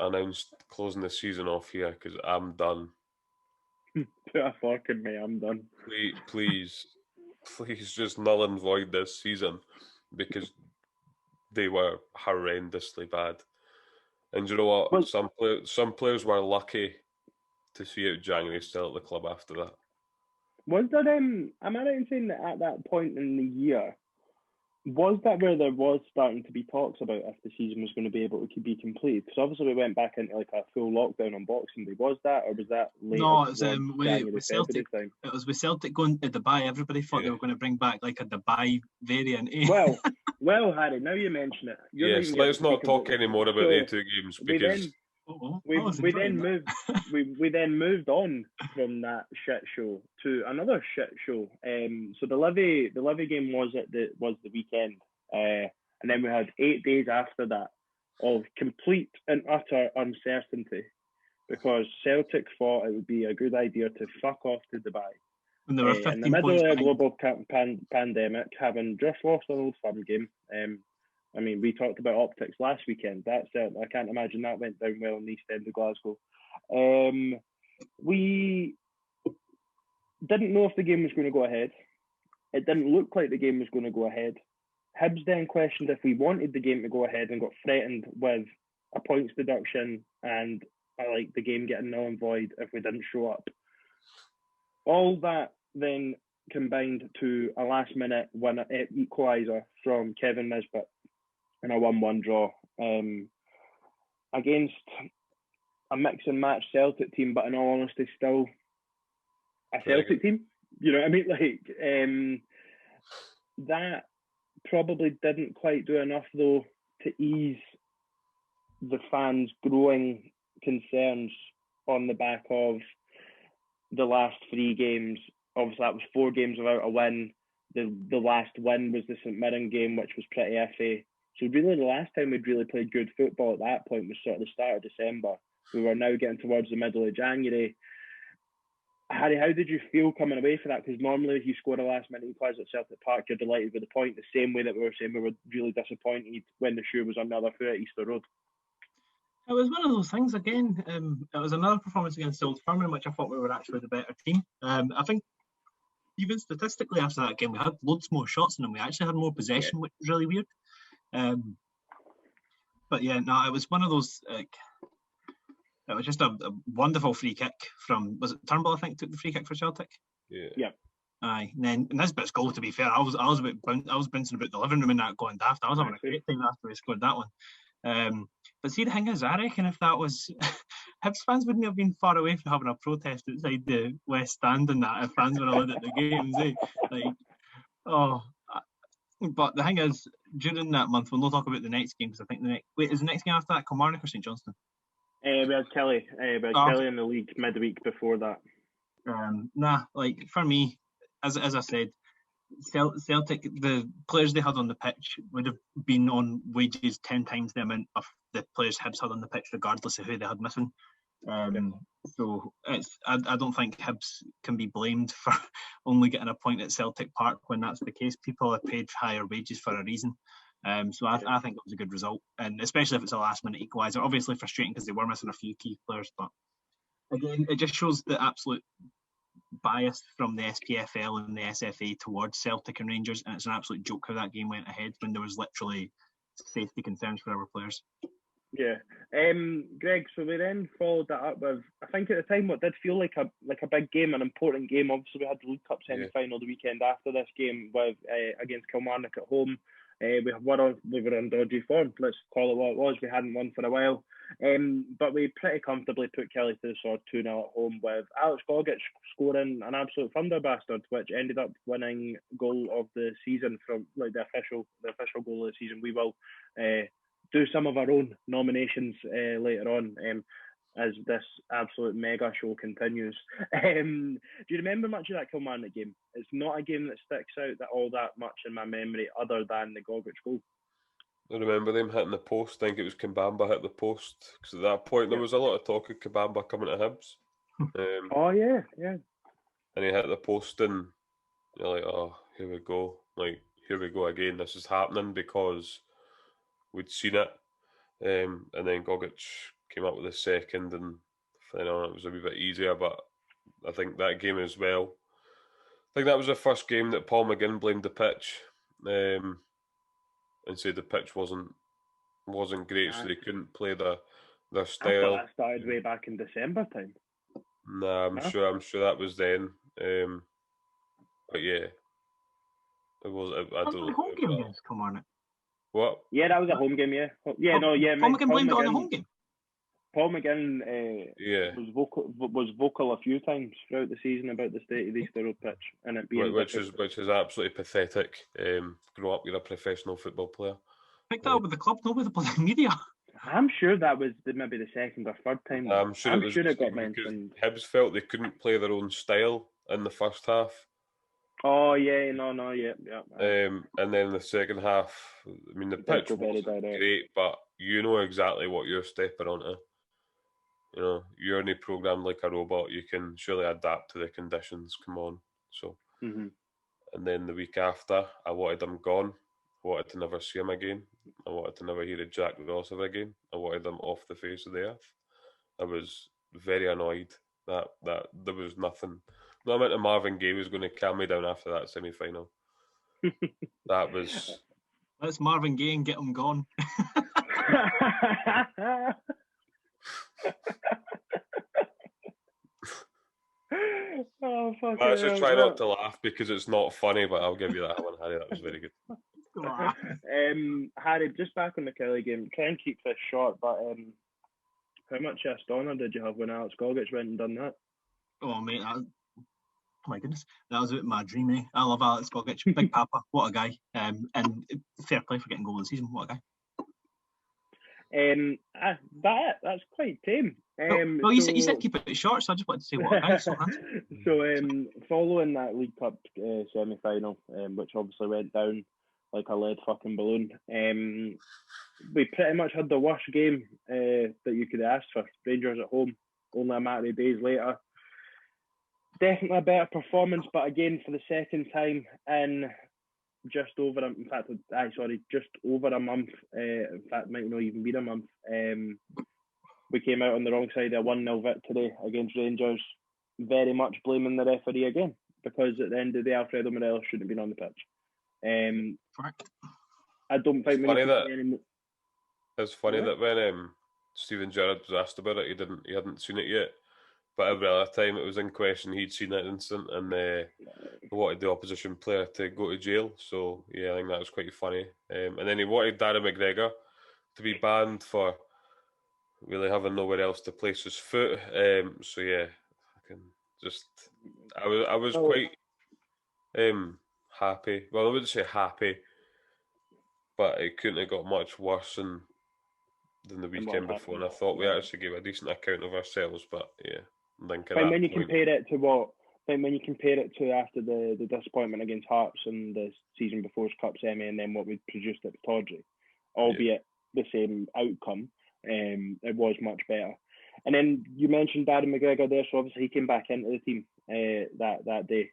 closing the season off here because I'm done. Put a fork in me, I'm done. Please just null and void this season because they were horrendously bad. And you know what? Well, some players were lucky to see out January still at the club after that. was there am I right in saying that at that point in the year, was that where there was starting to be talks about if the season was going to be able to be completed? Because obviously we went back into like a full lockdown on Boxing Day. Was that, or was that later? No, it was January, with Celtic. time? It was with Celtic going to Dubai. Everybody thought they were going to bring back like a Dubai variant. Well, Harry. Now you mention it. Yes, let's not talk anymore about the two games because we then moved on from that shit show to another shit show. So the Livy game was the weekend, and then we had 8 days after that of complete and utter uncertainty because Celtic thought it would be a good idea to fuck off to Dubai. When they were 15 in the middle points of a behind. global pandemic, having just lost an Old Firm game. I mean, we talked about optics last weekend. That's it. I can't imagine that went down well in the East End of Glasgow. We didn't know if the game was going to go ahead. It didn't look like the game was going to go ahead. Hibs then questioned if we wanted the game to go ahead and got threatened with a points deduction and like the game getting null and void if we didn't show up. All that then combined to a last-minute equaliser from Kevin Nisbet in a 1-1 draw against a mix and match Celtic team, but in all honesty, still a Celtic team. You know what I mean? Like that probably didn't quite do enough though to ease the fans' growing concerns on the back of the last 3 games. Obviously, that was 4 games without a win. The last win was the St Mirren game, which was pretty iffy. So really, the last time we'd really played good football at that point was sort of the start of December. We were now getting towards the middle of January. Harry, how did you feel coming away from that? Because normally if you score a last-minute equaliser at Celtic Park, you're delighted with the point, the same way that we were saying we were really disappointed when the shoe was on the other foot at Easter Road. It was one of those things again. It was another performance against Old Firm in which I thought we were actually the better team. I think even statistically after that game, we had loads more shots than them. We actually had more possession, which was really weird. But yeah, no, it was one of those. It was just a wonderful free kick from, was it Turnbull? I think took the free kick for Celtic. Yeah. Aye, and then Nisbet's goal. To be fair, I was bouncing about the living room in that going daft. I was having a great time after we scored that one. But see, the thing is, I reckon if that was Hibs fans wouldn't have been far away from having a protest outside the West Stand and that if fans were allowed at the games. But the thing is, during that month, we'll not talk about the next game because I think is the next game after that Kilmarnock or St Johnstone? We had Kelly. Kelly in the league midweek before that. For me, as I said, Celtic, the players they had on the pitch would have been on wages 10 times the amount of the players Hibs had on the pitch, regardless of who they had missing. So I don't think Hibs can be blamed for only getting a point at Celtic Park when that's the case. People are paid higher wages for a reason. So I think it was a good result, and especially if it's a last-minute equaliser. Obviously frustrating because they were missing a few key players, but again, it just shows the absolute bias from the SPFL and the SFA towards Celtic and Rangers, and it's an absolute joke how that game went ahead when there was literally safety concerns for our players. Yeah, Greg. So we then followed that up with, I think at the time, what did feel like a big game, an important game. Obviously, we had the League Cup semi-final the weekend after this game with against Kilmarnock at home. We were in dodgy form. Let's call it what it was. We hadn't won for a while, but we pretty comfortably put Kelly to the sword 2-0 at home with Alex Gogic scoring an absolute thunder bastard, which ended up winning goal of the season from like the official goal of the season. We will do some of our own nominations later on as this absolute mega show continues. Do you remember much of that Kilmarnock game? It's not a game that sticks out all that much in my memory other than the Gogic goal. I remember them hitting the post. I think it was Kambamba hit the post because at that point there was a lot of talk of Kambamba coming to Hibs. Yeah. And he hit the post and you're like, oh, here we go. Like, here we go again. This is happening because we'd seen it. And then Gogic came up with a second, and then on it was a wee bit easier. But I think that game as well. I think that was the first game that Paul McGinn blamed the pitch, and said the pitch wasn't great, so they couldn't play their style. I thought that started way back in December time. Nah, I'm sure that was then. But yeah, it was. I don't know. Home game against Kilmarnock. What? Yeah, that was a home game. Yeah, Paul McGinn blamed it on the home game. Paul McGinn was vocal a few times throughout the season about the state of the Easter Road pitch and it being which is absolutely pathetic. Grow up, you're a professional football player. Pick that up with the club, not with the bloody media. I'm sure that was maybe the second or third time. I'm sure it got mentioned. Hibs felt they couldn't play their own style in the first half. Oh yeah, yeah. And then the second half, I mean, the pitch wasn't great, but you know exactly what you're stepping onto. You know, you're only programmed like a robot. You can surely adapt to the conditions. Come on. So, And then the week after, I wanted him gone. I wanted to never see him again. I wanted to never hear of Jack Ross ever again. I wanted him off the face of the earth. I was very annoyed that there was nothing. No amount of Marvin Gaye was going to calm me down after that semi-final. That was. Let's Marvin Gaye and get him gone. Oh, fuck. Let's just try not to laugh because it's not funny, but I'll give you that one, Harry. That was very good. Harry, just back on the Kelly game, try and keep this short, but how much honour did you have when Alex Gogic went and done that? Oh, mate, oh my goodness, that was my dream, eh? I love Alex Gogic, Big Papa, what a guy. And fair play for getting goal of the season, what a guy. That's quite tame. Well, you said keep it short, so I just wanted to say what a guy. So following that League Cup semi-final, which obviously went down like a lead fucking balloon, we pretty much had the worst game that you could ask for. Rangers at home, only a matter of days later. Definitely a better performance, but again, for the second time in just over a month. In fact, might not even be a month. We came out on the wrong side of a 1-0 victory against Rangers, very much blaming the referee again, because at the end of the day, Alfredo Morelos shouldn't have been on the pitch. I don't think it's funny that when Stephen Gerrard was asked about it, he hadn't seen it yet. But every other time it was in question, he'd seen that instant and wanted the opposition player to go to jail. So yeah, I think that was quite funny. And then he wanted Darren McGregor to be banned for really having nowhere else to place his foot. So yeah, I was quite happy. Well, I wouldn't say happy, but it couldn't have got much worse than the weekend before. And I thought we actually gave a decent account of ourselves. But yeah, when you compare it to after the disappointment against Hearts and the season before's Cup semi, and then what we produced at Tawdry, albeit the same outcome. It was much better. And then you mentioned Darren McGregor there, so obviously he came back into the team that day.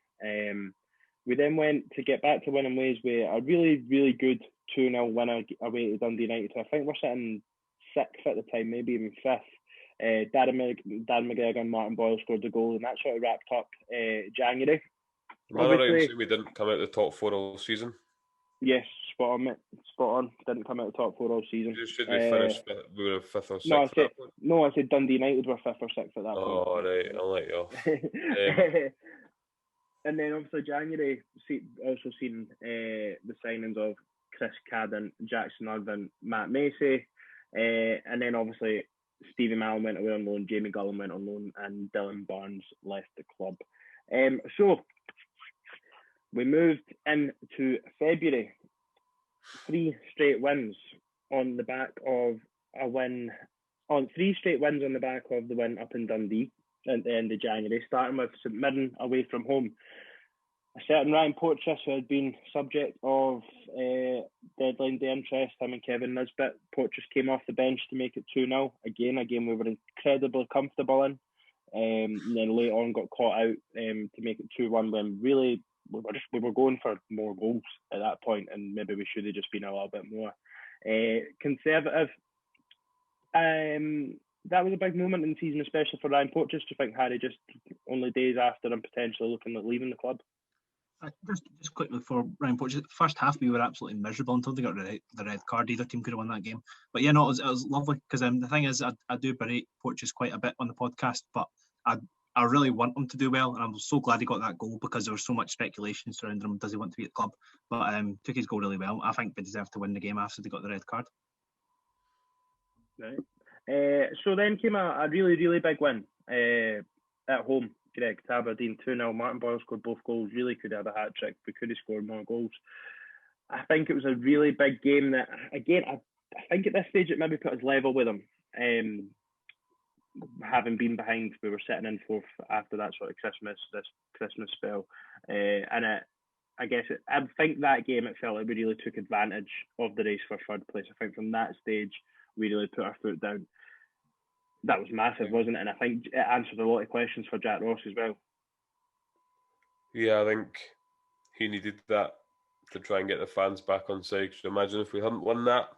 We then went to get back to winning ways with a really, really good 2-0 win away to Dundee United. I think we're sitting 6th at the time, maybe even 5th. Darren McGregor and Martin Boyle scored the goal, and that sort of wrapped up January. We didn't come out the top 4 all season. Yes, spot on, mate. Spot on. Didn't come out the top 4 all season. Should we finish? We were 5th or 6th. I said Dundee United were 5th or 6th at that point. Oh, right. I'll let you off. And then obviously January also seen the signings of Chris Cadden, Jackson Irvine, Matt Macy, and then obviously Stevie Malin went away on loan, Jamie Gullen went on loan, and Dylan Barnes left the club. So we moved into February. 3 straight wins on the back of a win. 3 straight wins on the back of the win up in Dundee at the end of January, starting with St Mirren away from home. A certain Ryan Porteous, who had been subject of deadline day interest, him and Kevin Nisbet. Porteous came off the bench to make it 2-0. Again, a game we were incredibly comfortable in. And then later on got caught out to make it 2-1 when really we were going for more goals at that point, and maybe we should have just been a little bit more conservative. That was a big moment in the season, especially for Ryan Porteous. Do you think, Harry, just only days after and potentially looking at leaving the club? Just quickly for Ryan Porteous, first half we were absolutely miserable until they got the red card. Either team could have won that game. But yeah, no, it was lovely because the thing is, I do berate Porteous quite a bit on the podcast, but I really want him to do well, and I'm so glad he got that goal because there was so much speculation surrounding him. Does he want to be at the club? But took his goal really well. I think they deserved to win the game after they got the red card. Right. So then came a really, really big win at home. Greg, to Aberdeen 2-0. Martin Boyle scored both goals. Really could have a hat trick. We could have scored more goals. I think it was a really big game that, again, I think at this stage it maybe put us level with them. Having been behind, we were sitting in fourth after that sort of this Christmas spell. I think that game it felt like we really took advantage of the race for third place. I think from that stage we really put our foot down. That was massive, wasn't it? And I think it answered a lot of questions for Jack Ross as well. Yeah, I think he needed that to try and get the fans back on side. Could you imagine if we hadn't won that?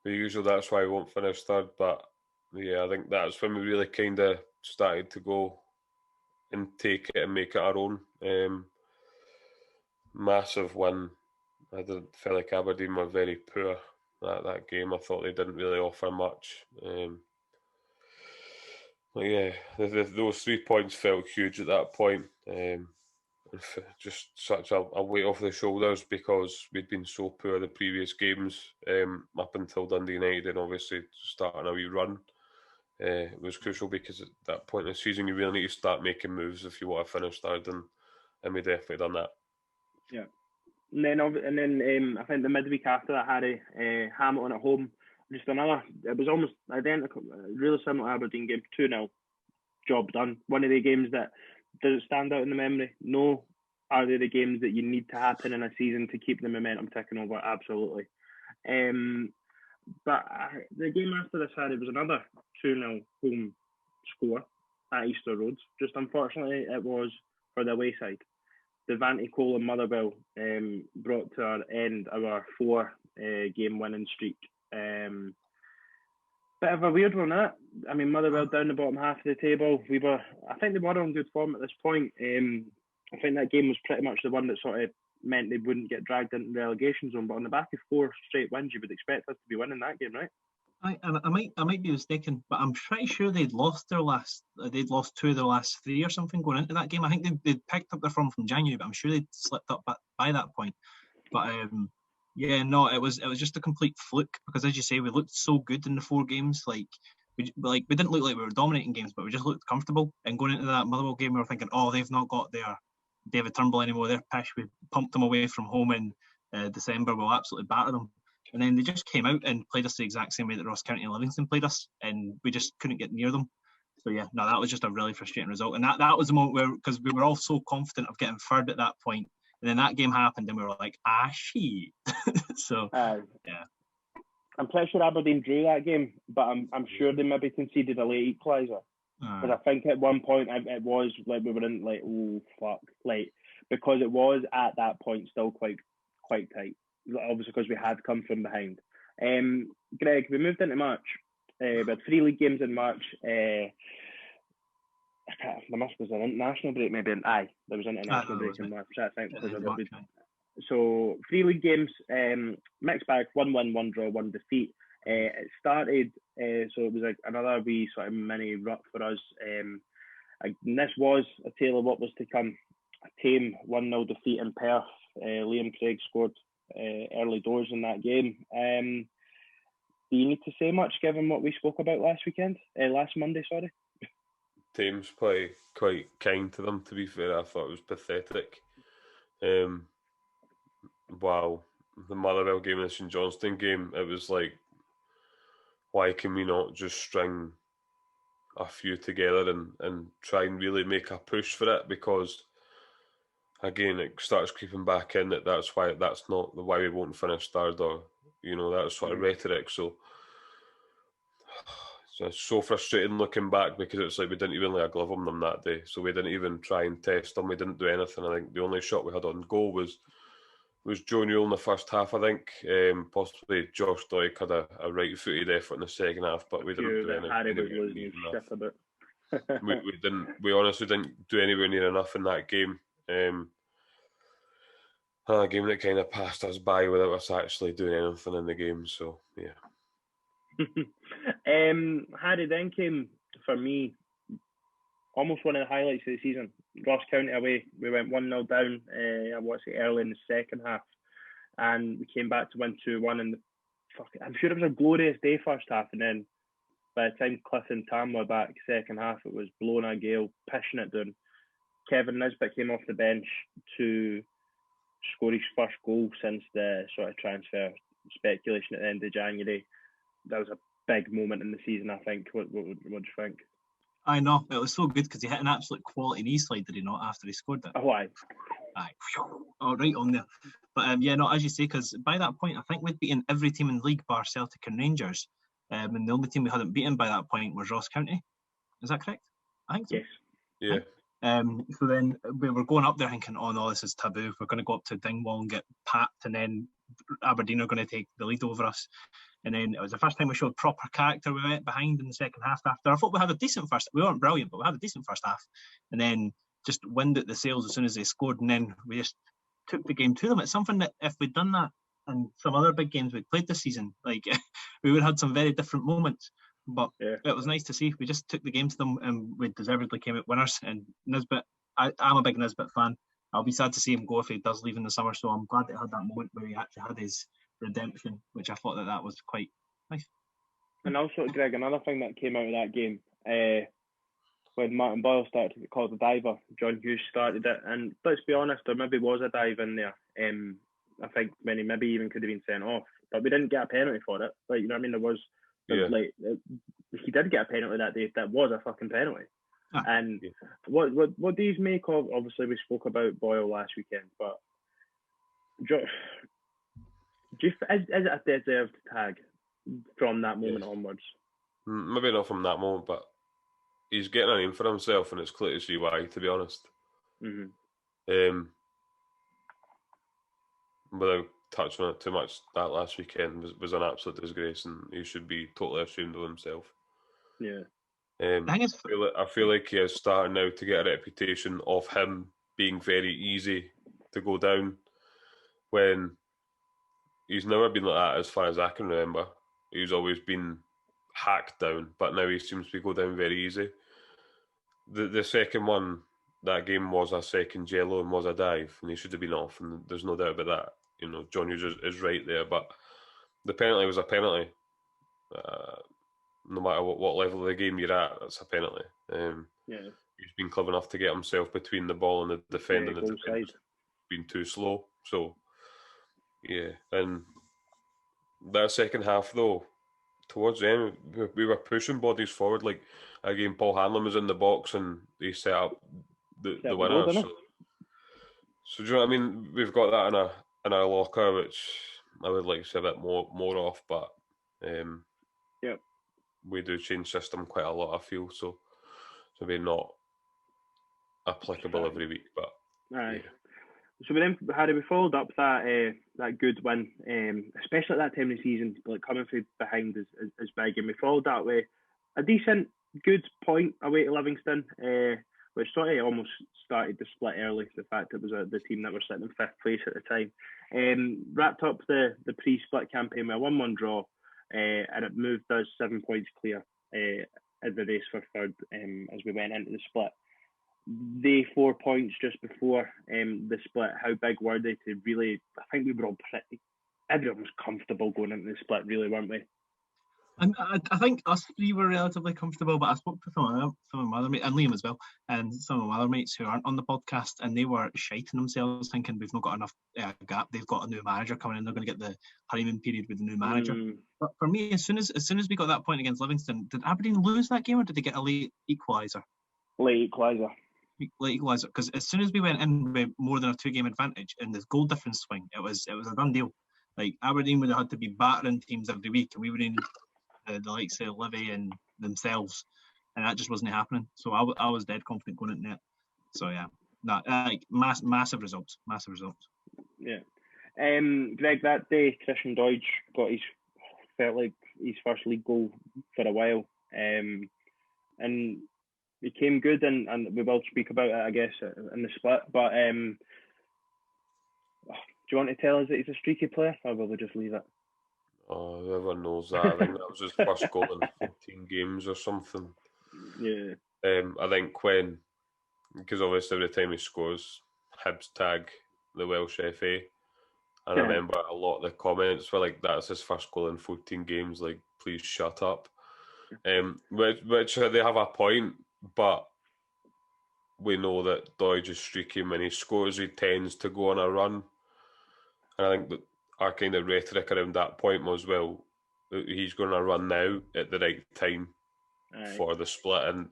Usually that's why we won't finish third. But yeah, I think that's when we really kind of started to go and take it and make it our own. Massive win. I felt like Aberdeen were very poor that game. I thought they didn't really offer much. But yeah, those 3 points felt huge at that point. Just such a weight off the shoulders because we'd been so poor the previous games up until Dundee United, and obviously starting a wee run. It was crucial because at that point in the season you really need to start making moves if you want to finish third, and we definitely done that. Yeah. And then I think the midweek after that, Harry, Hamilton at home, just another, it was almost identical, really similar Aberdeen game, 2-0, job done. One of the games that, does it stand out in the memory? No. Are they the games that you need to happen in a season to keep the momentum ticking over? Absolutely. But the game after this, Harry, was another 2-0 home score at Easter Road. Just unfortunately, it was for the away side. Devante Cole and Motherwell brought to our end our 4-game winning streak. Bit of a weird one, that. I mean, Motherwell down the bottom half of the table. I think they were on good form at this point. I think that game was pretty much the one that sort of meant they wouldn't get dragged into the relegation zone. But on the back of 4 straight wins, you would expect us to be winning that game, right? I might be mistaken, but I'm pretty sure they'd lost 2 of their last 3 or something going into that game. I think they'd picked up their form from January, but I'm sure they'd slipped up by that point. But yeah, no, it was just a complete fluke because, as you say, we looked so good in the 4 games. We didn't look like we were dominating games, but we just looked comfortable. And going into that Motherwell game, we were thinking, oh, they've not got their David Turnbull anymore. They're pish. We pumped them away from home in December. We'll absolutely batter them. And then they just came out and played us the exact same way that Ross County and Livingston played us, and we just couldn't get near them. So yeah, no, that was just a really frustrating result. And that was the moment where, because we were all so confident of getting third at that point, and then that game happened, and we were like, shit. So yeah, I'm pretty sure Aberdeen drew that game, but I'm sure they maybe conceded a late equaliser. But I think at one point it was like we were in like, oh fuck, like, because it was at that point still quite tight. Obviously because we had come from behind. Greg, we moved into March. We had 3 league games in March. There was an international break maybe. There was an international break in March, I think. So 3 league games, mixed bag, 1 win, 1 draw, 1 defeat. It started, so it was like another wee sort of mini rut for us. And this was a tale of what was to come. A tame 1-0 defeat in Perth. Liam Craig scored early doors in that game. Do you need to say much given what we spoke about last Monday, sorry? Tame's quite kind to them, to be fair. I thought it was pathetic. Wow. The Motherwell game and the St Johnstone game, it was like, why can we not just string a few together and try and really make a push for it? Because again, it starts creeping back in that's not why we won't finish third, or that sort of rhetoric. So So it's so frustrating looking back because it's like we didn't even lay a glove on them that day. So we didn't even try and test them. We didn't do anything. I think the only shot we had on goal was Joe Newell in the first half, I think. Possibly Josh Doig had a right-footed effort in the second half, but we didn't do anything. Harry was losing his shit about. we honestly didn't do anywhere near enough in that game. A game that kind of passed us by without us actually doing anything in the game. So yeah. Harry, then came for me almost one of the highlights of the season. Ross County away, we went 1-0 down. Early in the second half, and we came back to win 2-1. And I'm sure it was a glorious day first half, and then by the time Cliff and Tam were back second half, it was blowing a gale, pissing it down. Kevin Nisbet came off the bench to score his first goal since the sort of transfer speculation at the end of January. That was a big moment in the season, I think. What do you think? I know, it was so good because he hit an absolute quality knee slide, did he not, after he scored it? Oh, aye. Oh, right on there. But as you say, because by that point, I think we'd beaten every team in the league bar Celtic and Rangers. And the only team we hadn't beaten by that point was Ross County. Is that correct? I think so. Yes. Yeah. So then we were going up there thinking, oh no, this is taboo. We're going to go up to Dingwall and get packed, and then Aberdeen are going to take the lead over us. And then it was the first time we showed proper character. We went behind in the second half after. I thought we had a decent first. We weren't brilliant, but we had a decent first half. And then just wind at the sails as soon as they scored. And then we just took the game to them. It's something that if we'd done that in some other big games we'd played this season, like we would have had some very different moments. But It was nice to see. We just took the game to them and we deservedly came out winners. And Nisbet, I'm a big Nisbet fan. I'll be sad to see him go if he does leave in the summer. So I'm glad that he had that moment where he actually had his redemption, which I thought that was quite nice. And also, Greg, another thing that came out of that game, when Martin Boyle started to get called a diver, John Hughes started it, and let's be honest, there maybe was a dive in there. I think many maybe even could have been sent off, but we didn't get a penalty for it. Like, you know what I mean? There was he did get a penalty that day. That was a fucking penalty. What do you make of? Obviously, we spoke about Boyle last weekend, but is it a deserved tag from that moment onwards? Maybe not from that moment, but he's getting a name for himself, and it's clear to see why, to be honest. Mm-hmm. Without touching on it too much, that last weekend was an absolute disgrace, and he should be totally ashamed of himself. Yeah. I feel like he is starting now to get a reputation of him being very easy to go down, when he's never been like that as far as I can remember. He's always been hacked down, but now he seems to go down very easy. The second one, that game was a second yellow and was a dive, and he should have been off, and there's no doubt about that. You know, John Hughes is right there, but the penalty was a penalty. No matter what level of the game you're at, that's a penalty. He's been clever enough to get himself between the ball and the defender, and the defender's been too slow. So, yeah. And that second half, though, towards the end, we were pushing bodies forward. Like, again, Paul Hanlon was in the box and he set up the winner. So do you know what I mean? We've got that in our locker, which I would like to see a bit more of, but we do change system quite a lot, I feel, so maybe not applicable every week, but yeah. So we followed up that good win, especially at that time of the season, like coming from behind is big, and we followed that with a decent, good point away to Livingston, which sort of almost started the split early. The fact it was the team that were sitting in fifth place at the time, wrapped up the pre-split campaign with a 1-1 draw, and it moved us 7 points clear in the race for third as we went into the split. They 4 points just before the split, how big were they to really? I think we were all everyone was comfortable going into the split, really, weren't we? And I think us three were relatively comfortable, but I spoke to some of my other mates, and Liam as well, and some of my other mates who aren't on the podcast, and they were shiting themselves, thinking we've not got enough gap. They've got a new manager coming in; they're going to get the honeymoon period with the new manager. But for me, as soon as we got that point against Livingston, did Aberdeen lose that game, or did they get a late equaliser? Late equaliser, because as soon as we went in with more than a 2-game advantage in this goal difference swing, it was a done deal. Like, Aberdeen would have had to be battering teams every week, and we would in the likes of Livy and themselves, and that just wasn't happening. So I was dead confident going into it. So yeah, massive results. Yeah. Greg, that day Christian Deutsch felt like his first league goal for a while, and he came good, and we will speak about it, I guess, in the split. But do you want to tell us that he's a streaky player, or will we just leave it? Oh, whoever knows that. I think that was his first goal in 14 games or something. Yeah. I think because obviously every time he scores, Hibs tag the Welsh FA. And I remember a lot of the comments were like, "That's his first goal in 14 games. Like, please shut up." Which they have a point, but we know that Doidge is streaky. When he scores, he tends to go on a run. And I think that our kind of rhetoric around that point was, well, he's going to run now at the right time for the split, and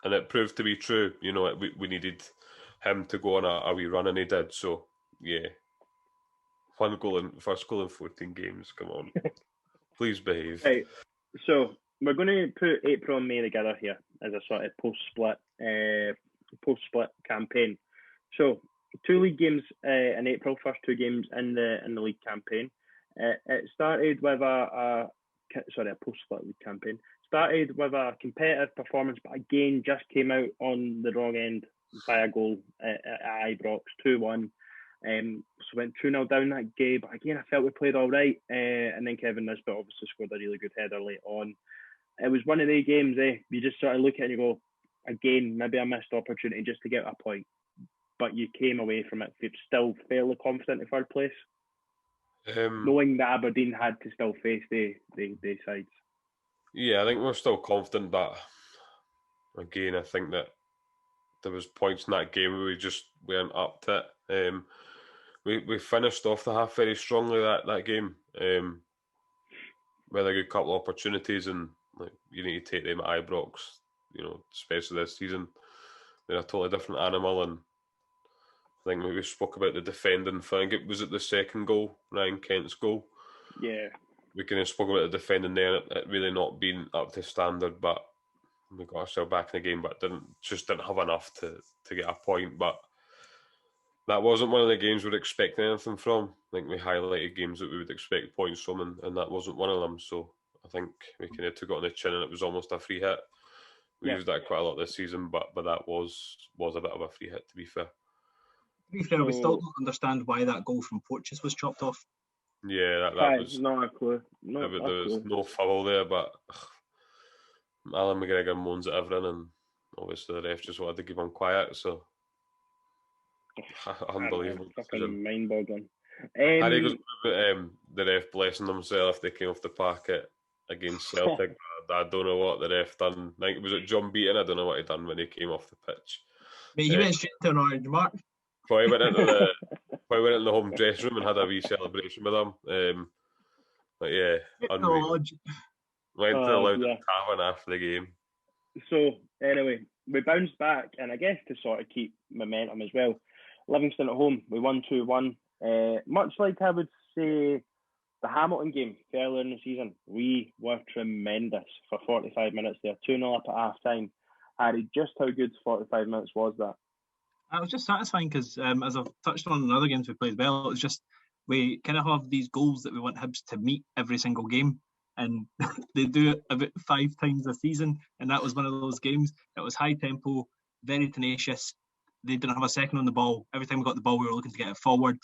it proved to be true. You know, we needed him to go on a wee run, and he did. So yeah. First goal in 14 games. Come on, please behave. Right. So we're going to put April and May together here as a sort of post-split campaign. So 2 league games in April, first 2 games in the league campaign. It started with a post-split league campaign. Started with a competitive performance, but again just came out on the wrong end by a goal at Ibrox, 2-1. So went 2-0 down that game, but again I felt we played all right, and then Kevin Nisbet obviously scored a really good header late on. It was one of the games, you just sort of look at it and you go, again, maybe a missed opportunity just to get a point, but you came away from it still fairly confident in third place, knowing that Aberdeen had to still face the sides. Yeah, I think we're still confident, but again I think that there was points in that game where we just weren't up to it. We finished off the half very strongly that game. We had a good couple of opportunities, and like, you need to take them at Ibrox, you know, especially this season. They're a totally different animal, and I think we spoke about the defending. I think it was at the second goal, Ryan Kent's goal. Yeah. We kind of spoke about the defending there, it really not being up to standard, but we got ourselves back in the game, but didn't have enough to get a point. But that wasn't one of the games we'd expect anything from. I think we highlighted games that we would expect points from, and that wasn't one of them. So I think we kind of took it on the chin, and it was almost a free hit. We used that quite a lot this season, but that was a bit of a free hit, to be fair. To be fair, we still don't understand why that goal from Porteous was chopped off. Yeah, that was not a clue. There was no foul there, but Alan McGregor moans at everything, and obviously the ref just wanted to keep him quiet. So unbelievable. Mind-boggling. Harry goes about the ref blessing himself if they came off the parket against Celtic. I don't know what the ref done. I think it was at John Beaton. I don't know what he done when he came off the pitch. Mate, he went straight to an orange mark. Probably went into the home dressing room and had a wee celebration with him. But yeah, unreal. Went to the Loudon Tavern after the game. So anyway, we bounced back, and I guess to sort of keep momentum as well, Livingston at home, we won 2-1. Much like I would say the Hamilton game earlier in the season, we were tremendous for 45 minutes there, 2-0 up at half time. Harry, just how good 45 minutes was that? It was just satisfying because, as I've touched on in other games we played well, it's just we kind of have these goals that we want Hibs to meet every single game, and they do it about 5 times a season, and that was one of those games. It was high tempo, very tenacious. They didn't have a second on the ball. Every time we got the ball, we were looking to get it forward.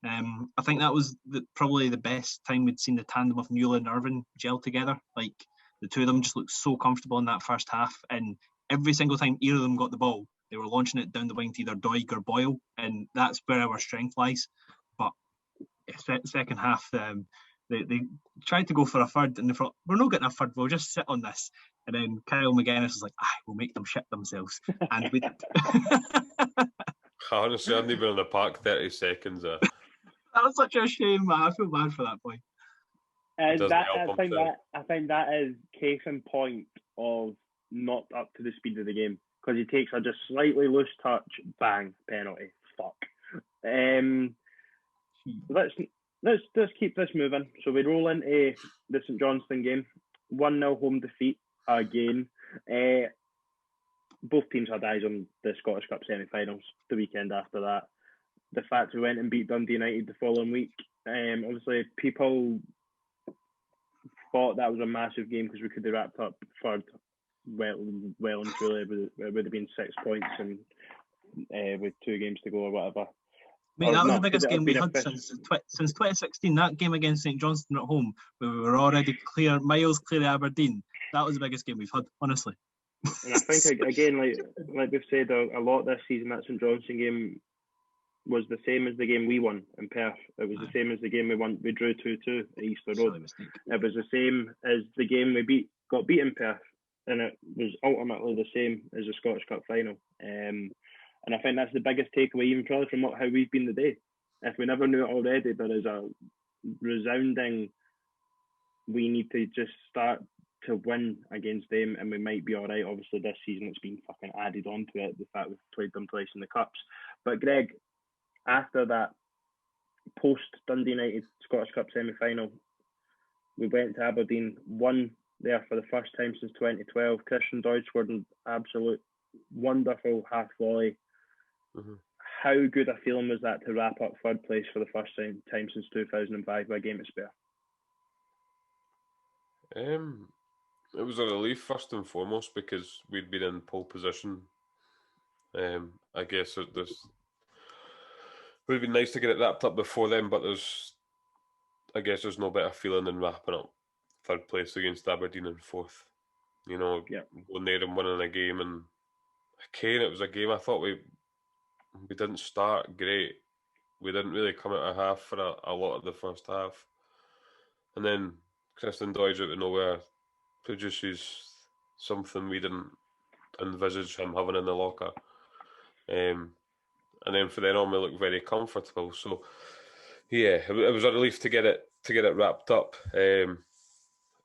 I think that was probably the best time we'd seen the tandem of Newland and Irvine gel together. Like, the two of them just looked so comfortable in that first half, and every single time either of them got the ball, they were launching it down the wing to either Doig or Boyle, and that's where our strength lies. But second half, they tried to go for a third, and they thought, we're not getting a third, we'll just sit on this. And then Kyle McGuinness was like, we'll make them shit themselves. And we did. Honestly, I hadn't even been in the park 30 seconds. That was such a shame, man. I feel bad for that boy. I think that is case in point of not up to the speed of the game, because he takes a just slightly loose touch, bang, penalty. Fuck. Let's keep this moving. So we roll into the St Johnstone game, 1-0 home defeat. again. Both teams had eyes on the Scottish Cup semi-finals the weekend after that. The fact we went and beat Dundee United the following week, obviously people thought that was a massive game because we could have wrapped up third well and truly. It would have been 6 points and with 2 games to go or whatever. Mate, that was the biggest game we had since 2016. That game against St Johnstone at home, where we were already miles clear of Aberdeen. That was the biggest game we've had, honestly. And I think again, like we've said a lot this season, that St Johnstone game was the same as the game we won in Perth. It was the same as the game we won. We drew 2-2 at Easter Road. It was the same as the game we got beat in Perth, and it was ultimately the same as the Scottish Cup final. And I think that's the biggest takeaway, even probably from how we've been today. If we never knew it already, there is a resounding, we need to just start to win against them and we might be all right. Obviously, this season it's been fucking added onto it, the fact we've played them twice in the Cups. But Greg, after that post-Dundee United Scottish Cup semi-final, we went to Aberdeen, won there for the first time since 2012. Christian Deutsch scored an absolute wonderful half volley. Mm-hmm. How good a feeling was that to wrap up third place for the first time since 2005 by a game at Spare? It was a relief first and foremost because we'd been in pole position. I guess it would have been nice to get it wrapped up before then, but there's no better feeling than wrapping up third place against Aberdeen in fourth. You know, going there and winning a game. And again, it was a game I thought we didn't start great. We didn't really come out of half for a lot of the first half. And then Christian Deutsch out of nowhere produces something we didn't envisage him having in the locker. And then for then on, we looked very comfortable. So, yeah, it was a relief to get it wrapped up. And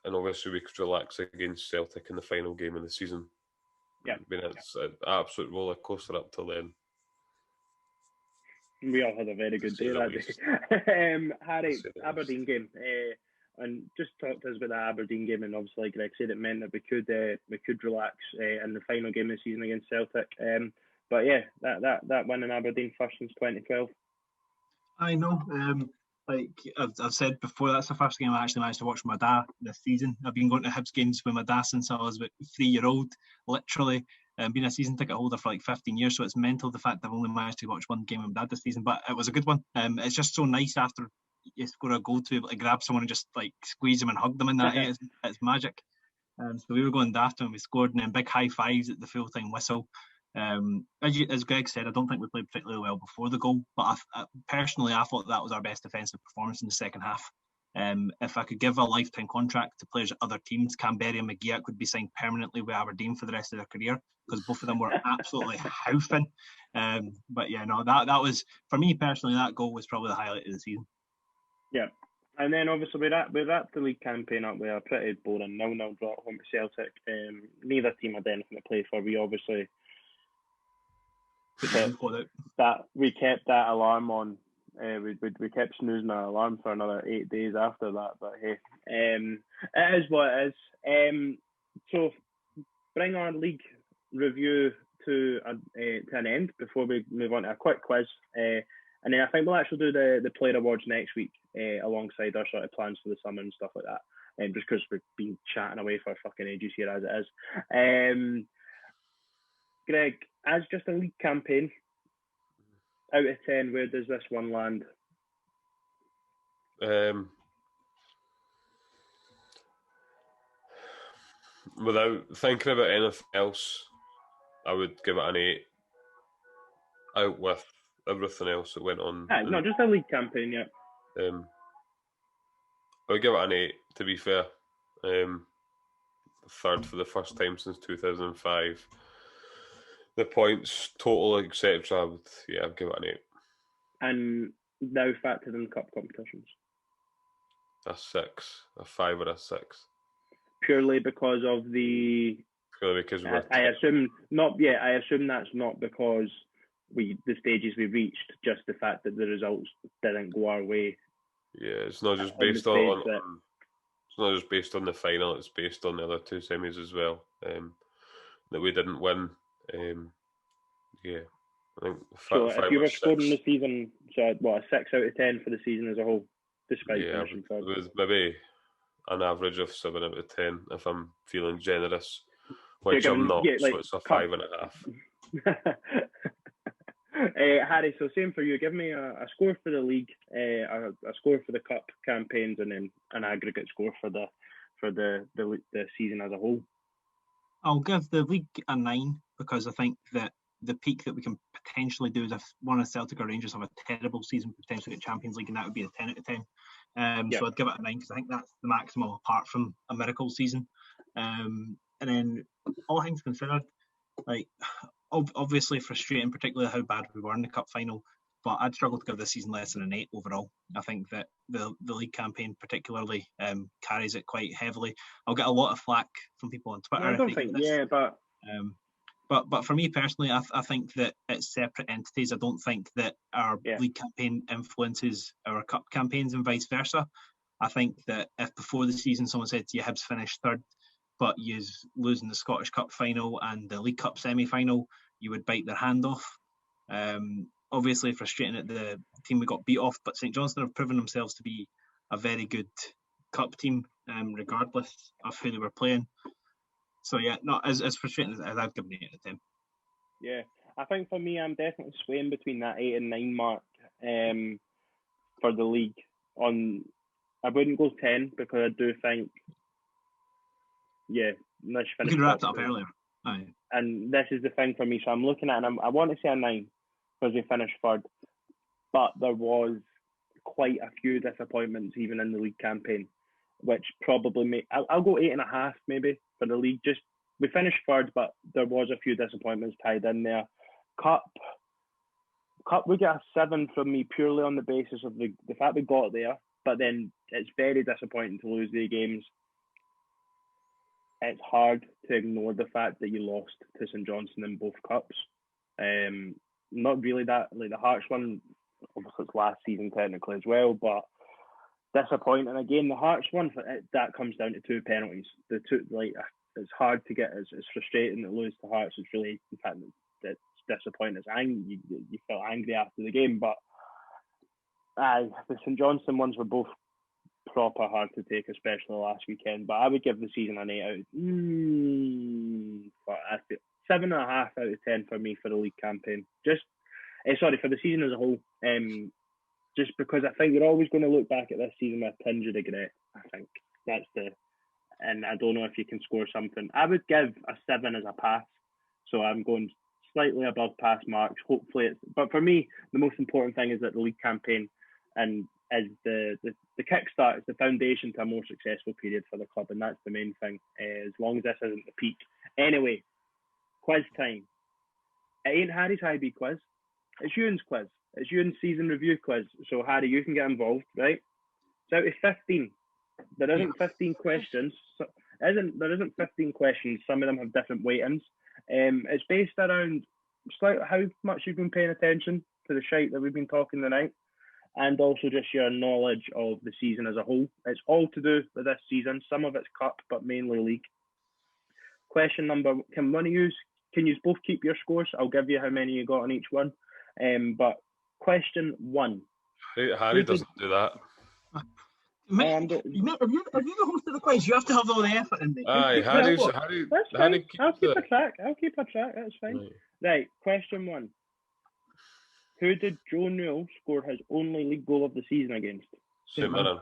obviously we could relax against Celtic in the final game of the season. Yeah. I mean, it's an absolute roller coaster up till then. We all had a very good day that day. Harry, Aberdeen game. And just talk to us about the Aberdeen game, and obviously, like Greg said, it meant that we could relax in the final game of the season against Celtic. But yeah, that win in Aberdeen first since 2012. I know. Like I've said before, that's the first game I actually managed to watch with my dad this season. I've been going to Hibs games with my dad since I was about 3-year-old, literally. Been a season ticket holder for like 15 years, so it's mental the fact that I've only managed to watch one game with my dad this season. But it was a good one. It's just so nice after you score a goal to be able to grab someone and just like squeeze them and hug them in that. It's magic. So we were going daft when we scored, and then big high fives at the full time whistle. As Greg said, I don't think we played particularly well before the goal, but personally I thought that was our best defensive performance in the second half. If I could give a lifetime contract to players at other teams, Canberra and McGeoch would be signed permanently with Aberdeen for the rest of their career because both of them were absolutely hoofing. But yeah, no, that was, for me personally, that goal was probably the highlight of the season. Yeah. And then obviously we wrapped the league campaign up with a pretty boring 0-0 draw at home to Celtic. Neither team had anything to play for. We obviously we kept that alarm on. We kept snoozing our alarm for another 8 days after that. But hey, it is what it is. So bring our league review to an end before we move on to a quick quiz. And then I think we'll actually do the player awards next week alongside our sort of plans for the summer and stuff like that. Just because we've been chatting away for fucking ages here as it is. Greg, as just a league campaign, out of 10, where does this one land? Without thinking about anything else, I would give it an 8. Out with everything else that went on. No, just a league campaign, yeah. I would give it an 8, to be fair. Third for the first time since 2005. The points, total, etc. I'd give it an 8. And now factored in cup competitions? A 6. A 5 or a 6. Purely because of the... Purely because we're... I assume that's not because the stages we reached, just the fact that the results didn't go our way. Yeah, it's not just based on It's not just based on the final; it's based on the other two semis as well. That we didn't win. Yeah, I think So five if you or were six. scoring the season, so what, a 6 out of 10 for the season as a whole, despite Yeah, finishing third? with maybe an average of 7 out of 10 if I'm feeling generous, which I'm not. So it's a 5.5. Harry, so same for you. Give me a score for the league, a score for the cup campaigns, and then an aggregate score for the season as a whole. I'll give the league a 9 because I think that the peak that we can potentially do is if one of Celtic or Rangers have a terrible season, potentially get Champions League, and that would be a 10 out of 10. So I'd give it a 9 because I think that's the maximum apart from a miracle season. And then all things considered, like obviously frustrating, particularly how bad we were in the cup final, but I'd struggle to give this season less than an 8 overall. I think that the league campaign particularly carries it quite heavily. I'll get a lot of flack from people on Twitter. I don't think, but for me personally, I think that it's separate entities. I don't think that our league campaign influences our cup campaigns and vice versa. I think that if before the season someone said to you Hibs finished third, but you losing the Scottish Cup final and the League Cup semi-final, you would bite their hand off. Obviously frustrating at the team we got beat off, but St Johnstone have proven themselves to be a very good cup team, regardless of who they were playing. So yeah, not as frustrating as I've given it at the time. Yeah, I think for me, I'm definitely swaying between that 8 and 9 mark for the league. I wouldn't go 10 because I do think, let's finish. We could wrap it up earlier. Aye. And this is the thing for me. So I'm looking at it, and I want to say a 9 because we finished third, but there was quite a few disappointments even in the league campaign, which probably I'll go 8.5 maybe for the league. Just we finished third, but there was a few disappointments tied in there. Cup, we get a 7 from me purely on the basis of the fact we got there, but then it's very disappointing to lose the games. It's hard to ignore the fact that you lost to St Johnstone in both cups. Not really that, like the Hearts one, obviously it's last season technically as well, but disappointing. Again, the Hearts one, that comes down to 2 penalties. The two, it's hard to get. It's frustrating to lose to Hearts. It's really, in fact, it's disappointing. You felt angry after the game, but the St Johnstone ones were both proper hard to take, especially last weekend. But I would give the season an 8 out. But I feel 7.5 out of 10 for me for the league campaign. For the season as a whole. Just because I think you're always going to look back at this season with a tinge of regret. I think that's and I don't know if you can score something. I would give a 7 as a pass. So I'm going slightly above pass marks. Hopefully but for me, the most important thing is that the league campaign and is the kickstart, is the foundation to a more successful period for the club, and that's the main thing. As long as this isn't the peak. Anyway, quiz time. It ain't Harry's High B quiz. It's Ewan's quiz. It's Ewan's season review quiz. So Harry, you can get involved, right? It's out of 15. There isn't 15 questions. There isn't 15 questions. Some of them have different weightings. It's based around how much you've been paying attention to the shite that we've been talking tonight, and also just your knowledge of the season as a whole. It's all to do with this season. Some of it's cup, but mainly league. Question number, can you both keep your scores? I'll give you how many you got on each one. But question 1. Harry doesn't do that. Mate, have you the host of the quiz? You have to have all the effort in there. Aye, Harry. That's fine. I'll keep a track. That's fine. Right. Question 1. Who did Joe Newell score his only league goal of the season against? St Mirren.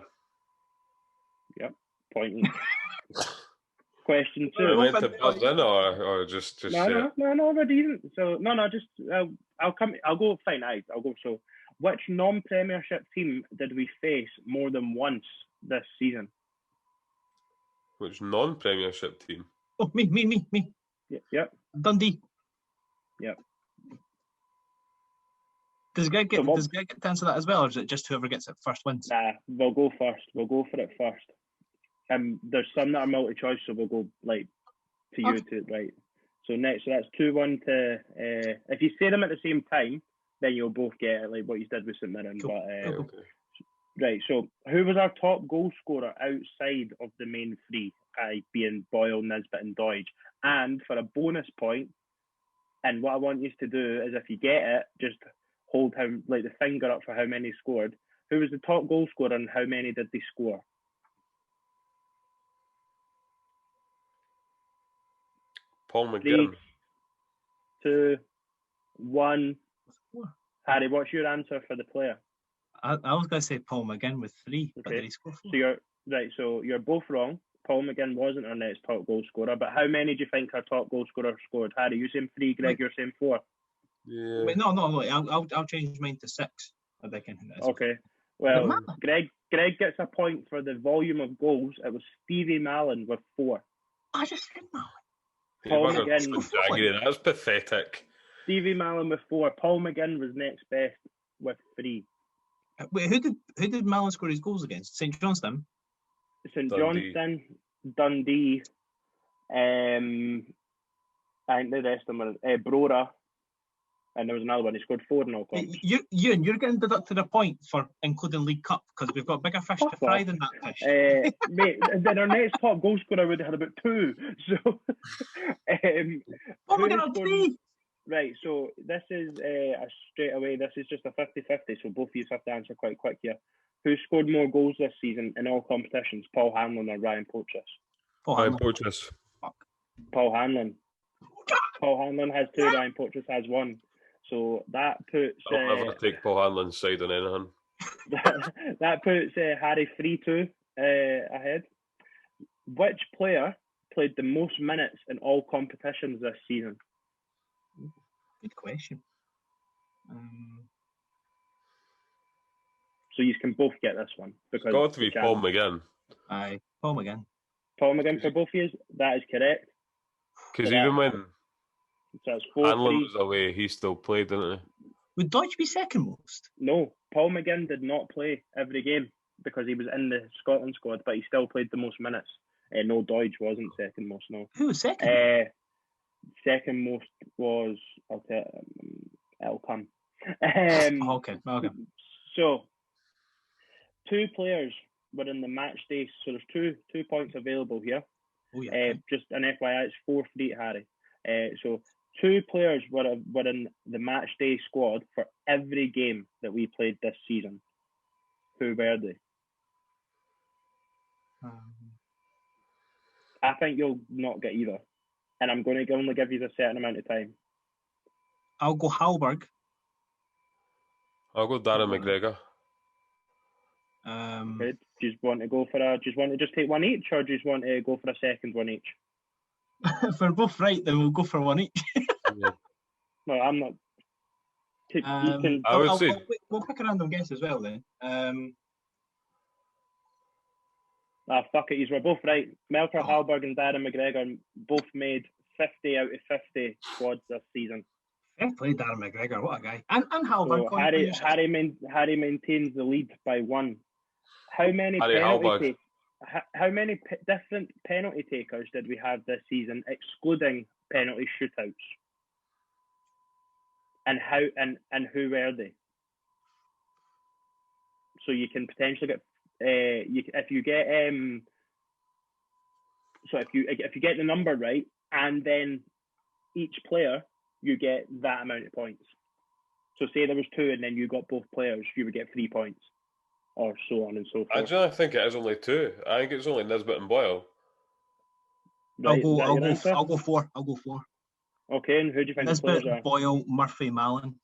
Yep. Point. Question 2. I went to buzz in or just No, already isn't. So no, just I'll go. Fine, I'll go. So, which non-Premiership team did we face more than once this season? Which non-Premiership team? Oh, me. Yep. Dundee. Yep. Does Greg get to answer that as well, or is it just whoever gets it first wins? Nah, we'll go first. We'll go for it first. There's some that are multi-choice, so we'll go to you to right. So next, so that's 2-1 to. If you say them at the same time, then you'll both get it, like what you did with St Mirren. Cool. But okay. Right, so who was our top goal scorer outside of the main three, being Boyle, Nisbet and Doidge? And for a bonus point, and what I want you to do is if you get it, just hold the finger up for how many scored. Who was the top goal scorer and how many did they score? Paul McGinn. 3, 2, 1. Harry, what's your answer for the player? I was going to say Paul McGinn with 3, but did he score 4? So you're both wrong. Paul McGinn wasn't our next top goal scorer, but how many do you think our top goal scorer scored? Harry, you saying 3, Greg, you're saying 4. Yeah. Wait, no. I'll change mine to 6. I reckon. Okay. Well, Greg gets a point for the volume of goals. It was Stevie Mallon with 4. I just said Mallon. Paul McGinn. That's pathetic. Stevie Mallon with 4. Paul McGinn was next best with 3. Wait, who did Mallon score his goals against? St Johnstone? St Johnstone, Dundee, I think the rest of them were Brora, and there was another one. He scored 4 in all comps. You're getting deducted a point for including League Cup because we've got bigger fish to fry than that fish. Mate, then our next top goal scorer would have had about 2. So, oh my God, 3. Right, so this is straight away. This is just a 50-50. So both of you have to answer quite quick here. Who scored more goals this season in all competitions? Paul Hanlon or Ryan Porteous? Ryan Porteous. Paul Hanlon. Paul Hanlon has 2. Ryan Porteous has 1. So that puts. I'll never take Paul Hanlon's side on anything. that puts Harry 3-2 ahead. Which player played the most minutes in all competitions this season? Good question. So you can both get this one. It's got to be Paul McGinn. Aye, Paul McGinn. Paul McGinn for both of you? That is correct. Because even when Hanlon was away, he still played, didn't he? Would Dodge be second most? No, Paul McGinn did not play every game because he was in the Scotland squad, but he still played the most minutes. No, Dodge wasn't second most, no. Who was second? Second most was, I'll tell it'll come. Okay. So, 2 players were in the match day, so there's two points available here. Oh, yeah. Just an FYI, it's 4 for each, Harry. So 2 players were in the match day squad for every game that we played this season. Who were they? I think you'll not get either. And I'm going to only give you a certain amount of time. I'll go Halberg. I'll go Darren McGregor. Okay. Do you want to go for do you want to just take one each, or do you want to go for a second one each? If we're both right, then we'll go for one each. Yeah. No, I'm not. I would say we'll pick a random guess as well then. Fuck it, we're both right. Melker Halberg and Darren McGregor both made 50 out of 50 squads this season. Fair play, Darren McGregor, what a guy. And Halberg. So Harry maintains the lead by 1. How many different penalty takers did we have this season, excluding penalty shootouts? And who were they? So you can potentially get if you get the number right, and then each player you get that amount of points. So say there was 2 and then you got both players, you would get 3 points, or so on and so forth. I don't think it is only 2. I think it's only Nisbet and Boyle. Right, I'll go 4. Okay, and who do you think Nisbet, the players are? Boyle, Murphy, Mallon.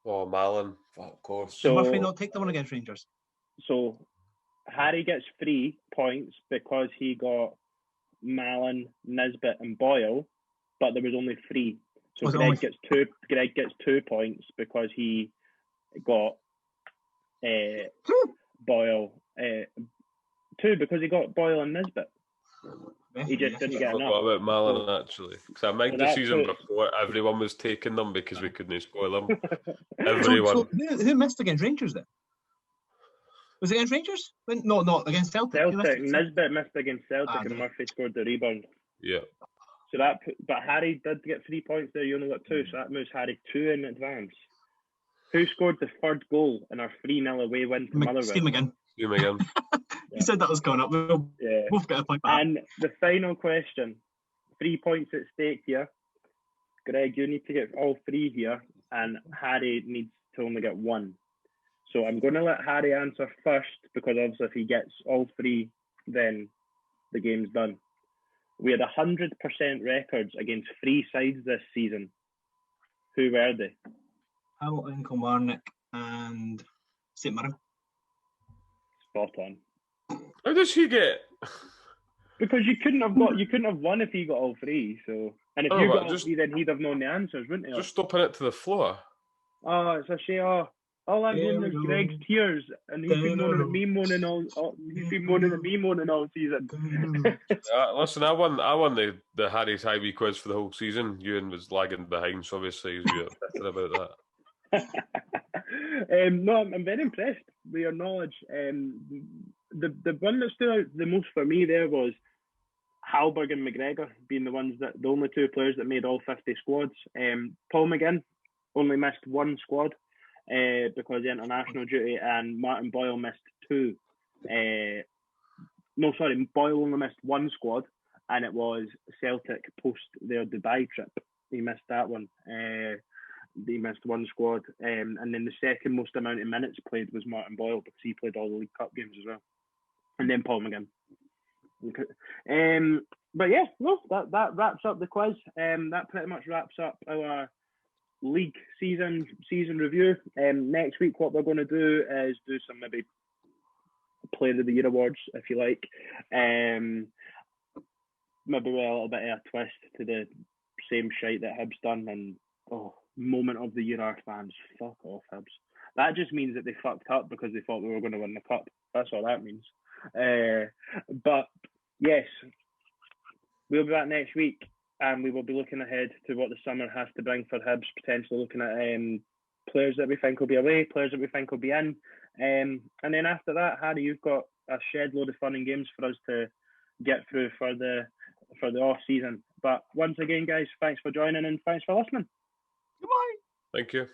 Oh, Mallon. Of course. So Murphy not take the one against Rangers? So Harry gets 3 points because he got Mallon, Nisbet and Boyle, but there was only 3. So Greg gets 2. Greg gets 2 points because he got Boyle. 2 because he got Boyle and Nisbet. He just didn't get enough. I forgot about Mallon actually, because I think the season before everyone was taking them because we couldn't spoil them. Everyone. So who missed against Rangers then? Was it against Rangers? No, not against Celtic. Nisbet missed against Celtic and Murphy scored the rebound. Yeah. So but Harry did get 3 points there. You only got 2, so that moves Harry 2 in advance. Who scored the third goal in our 3-0 away win to Motherwell? Steve McGinn. You again. You said that was coming up. We'll both get a point back. And the final question, 3 points at stake here. Greg, you need to get all 3 here, and Harry needs to only get 1. So I'm going to let Harry answer first, because obviously if he gets all 3, then the game's done. We had 100% records against 3 sides this season. Who were they? Hamilton, Kilmarnock, and St Mirren. Spot on. How does he get? Because you couldn't have won if he got all 3. So, and if you got all 3, then he'd have known the answers, wouldn't he? Just stopping it to the floor. Oh, it's a shame. All I'm known is Greg's tears, and he's been moaning at me moaning all season. Listen, I won the Harry's High Wee quiz for the whole season. Ewan was lagging behind, so obviously he's really upset about that. No, I'm very impressed with your knowledge. The one that stood out the most for me there was Halberg and McGregor being the only 2 players that made all 50 squads. Paul McGinn only missed 1 squad because of international duty, and Martin Boyle missed 2. Boyle only missed 1 squad, and it was Celtic post their Dubai trip. He missed that one. He missed 1 squad, and then the second most amount of minutes played was Martin Boyle, because he played all the League Cup games as well, and then Paul McGinn. But yeah, no, that wraps up the quiz. That pretty much wraps up our league season review. Next week, what we're going to do is do some maybe Player of the Year awards, if you like. Maybe with a little bit of a twist to the same shite that Hibs done, and moment of the year, our fans, fuck off Hibs. That just means that they fucked up because they thought we were going to win the cup. That's all that means. But yes, we'll be back next week, and we will be looking ahead to what the summer has to bring for Hibs, potentially looking at players that we think will be away, players that we think will be in. And then after that, Harry, you've got a shed load of fun and games for us to get through for the off season. But once again, guys, thanks for joining and thanks for listening. Goodbye. Thank you.